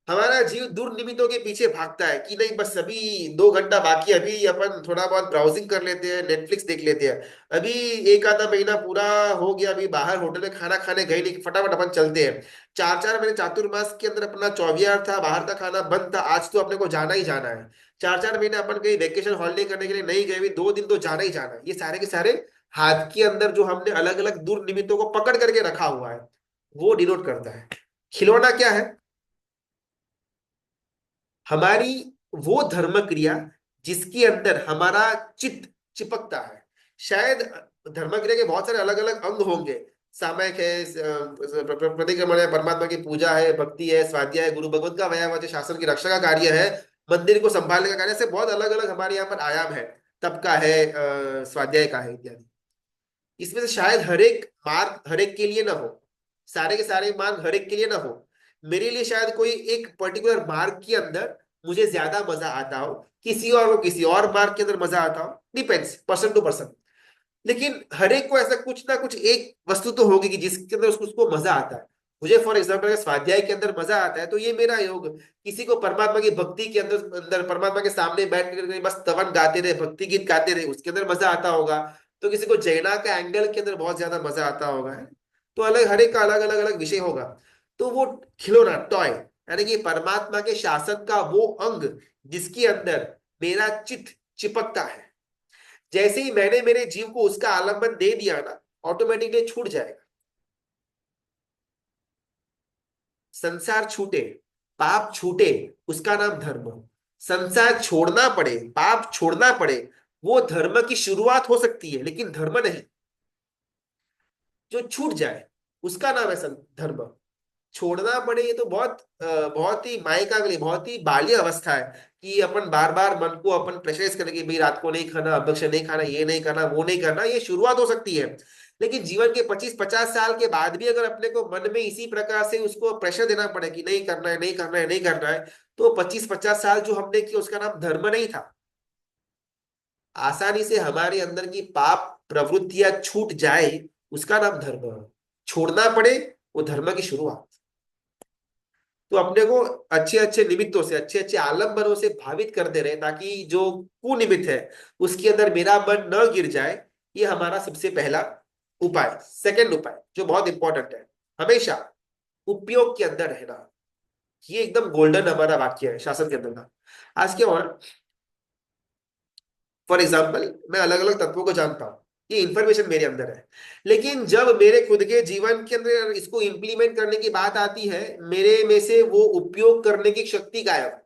हमारा जीव दुर्निमित्तों के पीछे भागता है कि नहीं, बस अभी 2 घंटा बाकी है, अभी अपन थोड़ा बहुत ब्राउजिंग कर लेते हैं, नेटफ्लिक्स देख लेते हैं, अभी एक आधा महीना पूरा हो गया, अभी बाहर होटल में खाना खाने गए नहीं, फटाफट अपन चलते हैं। 4 4 महीने चातुर्मास के अंदर अपना चौवियार था, बाहर का खाना बंद था, आज तो अपने को जाना ही जाना है। 4 4 महीने अपन कहीं वेकेशन हॉलिडे करने के लिए नहीं गए, भी 2 दिन तो जाना ही जाना है। ये सारे के सारे हाथ के अंदर जो हमने अलग अलग दुर्निमित्तों को पकड़ करके रखा हुआ है, वो डिनोट करता है। खिलौना क्या है? हमारी वो धर्म क्रिया जिसके अंदर हमारा चित्त चिपकता है। शायद धर्म क्रिया के बहुत सारे अलग अलग अंग होंगे। सामयिक है, प्रतिक्रमण है, परमात्मा की पूजा है, भक्ति है, स्वाध्याय है, गुरु भगवत का व्यायाम, शासन की रक्षा का कार्य है, मंदिर को संभालने का कार्य, ऐसे बहुत अलग अलग हमारे यहाँ पर आयाम है। तप का है, स्वाध्याय का है, इत्यादि। इसमें से शायद हर एक मार्ग हर एक के लिए ना हो, सारे के सारे मार्ग हर एक के लिए ना हो। मेरे लिए शायद कोई एक पर्टिकुलर मार्ग के अंदर मुझे ज्यादा मजा आता हो, किसी और को किसी और मार्ग के अंदर मजा आता हो, डिपेंड्स पर्सन टू पर्सन। लेकिन हर एक को ऐसा कुछ ना कुछ एक वस्तु तो होगी कि जिसके अंदर उसको उसको मजा आता है। मुझे फॉर एग्जाम्पल अगर स्वाध्याय के अंदर मजा आता है तो ये मेरा योग। किसी को परमात्मा की भक्ति के अंदर अंदर परमात्मा के सामने बैठ कर बस स्तवन गाते रहे, भक्ति गीत गाते रहे, उसके अंदर मजा आता होगा। तो किसी को जैना का एंगल के अंदर बहुत ज्यादा मजा आता होगा, है। तो अलग हर एक का अलग अलग अलग विषय होगा। तो वो खिलौना टॉय यानी कि परमात्मा के शासन का वो अंग जिसके अंदर मेरा चित्त चिपकता है, जैसे ही मैंने मेरे जीव को उसका आलंबन दे दिया ना, ऑटोमेटिकली छूट जाएगा। संसार छूटे, पाप छूटे, उसका नाम धर्म। संसार छोड़ना पड़े, पाप छोड़ना पड़े, वो धर्म की शुरुआत हो सकती है, लेकिन धर्म नहीं। जो छूट जाए उसका नाम है धर्म। छोड़ना पड़े ये तो बहुत ही मायका के लिए बहुत ही बाल्य अवस्था है कि अपन बार बार मन को अपन प्रेशराइज करें कि भाई रात को नहीं खाना, अभक्ष नहीं खाना, ये नहीं करना, वो नहीं करना। ये शुरुआत हो सकती है, लेकिन जीवन के 25 50 साल के बाद भी अगर अपने को मन में इसी प्रकार से उसको प्रेशर देना पड़े कि नहीं करना है नहीं करना है नहीं करना है, तो 25 50 साल जो हमने किया उसका नाम धर्म नहीं था। आसानी से हमारे अंदर की पाप प्रवृत्तियां छूट जाए, उसका नाम धर्म है। छोड़ना पड़े, वो धर्म की शुरुआत। तो अपने को अच्छे अच्छे निमित्तों से, अच्छे अच्छे आलम्बनों से भावित करते रहे, ताकि जो कुनिमित्त है उसके अंदर मेरा मन न गिर जाए। ये हमारा सबसे पहला उपाय। सेकंड उपाय जो बहुत इंपॉर्टेंट है, हमेशा उपयोग के अंदर रहना। ये एकदम गोल्डन हमारा वाक्य है शासन के अंदर का। आज क्या हो रहा है, फॉर एग्जाम्पल मैं अलग अलग तत्वों को जानता हूं, ये इंफॉर्मेशन मेरे अंदर है। लेकिन जब मेरे खुद के जीवन के अंदर इसको इम्प्लीमेंट करने की बात आती है, मेरे में से वो उपयोग करने की शक्ति गायब है।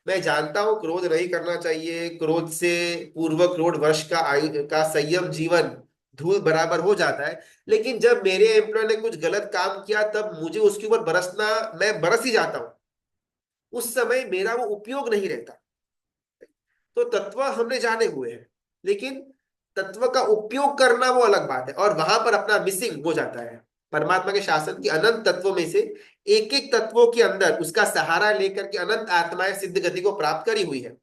मैं जानता हूं क्रोध नहीं करना चाहिए, क्रोध से पूर्व करोड़ वर्ष का आयु का संयम जीवन धूल बराबर हो जाता है। लेकिन जब मेरे एम्प्लॉय ने कुछ गलत काम किया तब मुझे उसके ऊपर बरसना, मैं बरस ही जाता हूं। उस समय मेरा वो उपयोग नहीं रहता। तो तत्व हमने जाने हुए हैं, लेकिन तत्व का उपयोग करना वो अलग बात है, और वहां पर अपना मिसिंग हो जाता है। परमात्मा के शासन की अनंत तत्वों में से एक एक तत्वों के अंदर उसका सहारा लेकर के अनंत आत्माएं सिद्ध गति को प्राप्त करी हुई है।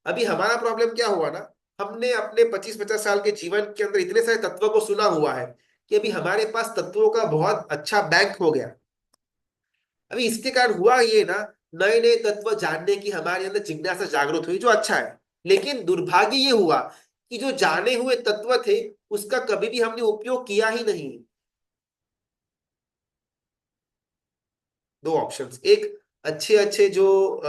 अभी हमारा प्रॉब्लम क्या हुआ ना, हमने अपने 25-50 साल के जीवन के अंदर इतने सारे तत्वों को सुना हुआ है कि अभी हमारे पास तत्वों का बहुत अच्छा बैंक हो गया। अभी इसके कारण हुआ ये ना, नए नए तत्व जानने की हमारे अंदर जिज्ञासा जागृत हुई, जो अच्छा है। लेकिन दुर्भाग्य ये हुआ कि जो जाने हुए तत्व थे उसका कभी भी हमने उपयोग किया ही नहीं। दो ऑप्शंस, एक अच्छे अच्छे जो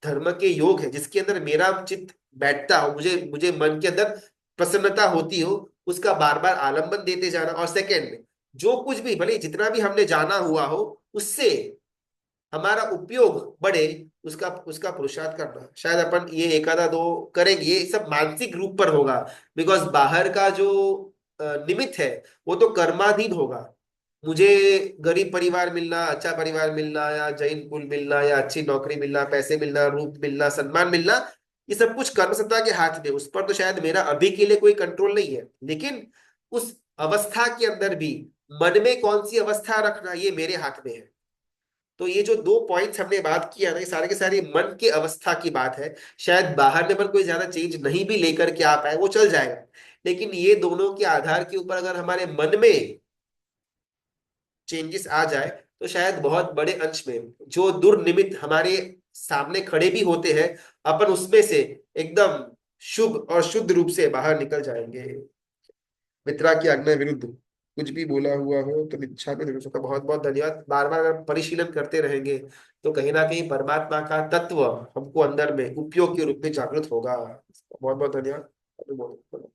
धर्म के योग है जिसके अंदर मेरा चित्त बैठता हो, मुझे मुझे मन के अंदर प्रसन्नता होती हो, उसका बार बार आलंबन देते जाना। और सेकंड, जो कुछ भी भले जितना भी हमने जाना हुआ हो उससे हमारा उपयोग बढ़े, उसका उसका पुरुषार्थ करना। शायद अपन ये एक आधा दो करेंगे, ये सब मानसिक रूप पर होगा। बिकॉज बाहर का जो निमित्त है वो तो कर्माधीन होगा। मुझे गरीब परिवार मिलना, अच्छा परिवार मिलना, या जैन कुल मिलना, या अच्छी नौकरी मिलना, पैसे मिलना, रूप मिलना, सम्मान मिलना, ये सब कुछ कर्म सत्ता के हाथ में। उस पर तो शायद मेरा अभी के लिए कोई कंट्रोल नहीं है। लेकिन उस अवस्था के अंदर भी मन में कौन सी अवस्था रखना, ये मेरे हाथ में है। तो ये जो दो पॉइंट्स हमने बात किया ना, ये सारे के सारे मन के अवस्था की बात है। शायद बाहर में पर कोई ज्यादा चेंज नहीं भी लेकर के आ पाए, वो चल जाएगा। लेकिन ये दोनों के आधार के ऊपर अगर हमारे मन में चेंजेस आ जाए, तो शायद बहुत बड़े अंश में जो दुर्निमित्त हमारे सामने खड़े भी होते हैं, अपन उसमें से एकदम शुभ और शुद्ध रूप से बाहर निकल जाएंगे। मित्रा की आज्ञा विरुद्ध कुछ भी बोला हुआ हो तो मिच्छा में जरूर। बहुत बहुत धन्यवाद। बार बार अगर परिशीलन करते रहेंगे तो कहीं ना कहीं परमात्मा का तत्व हमको अंदर में उपयोग के रूप में जागृत होगा। बहुत बहुत धन्यवाद।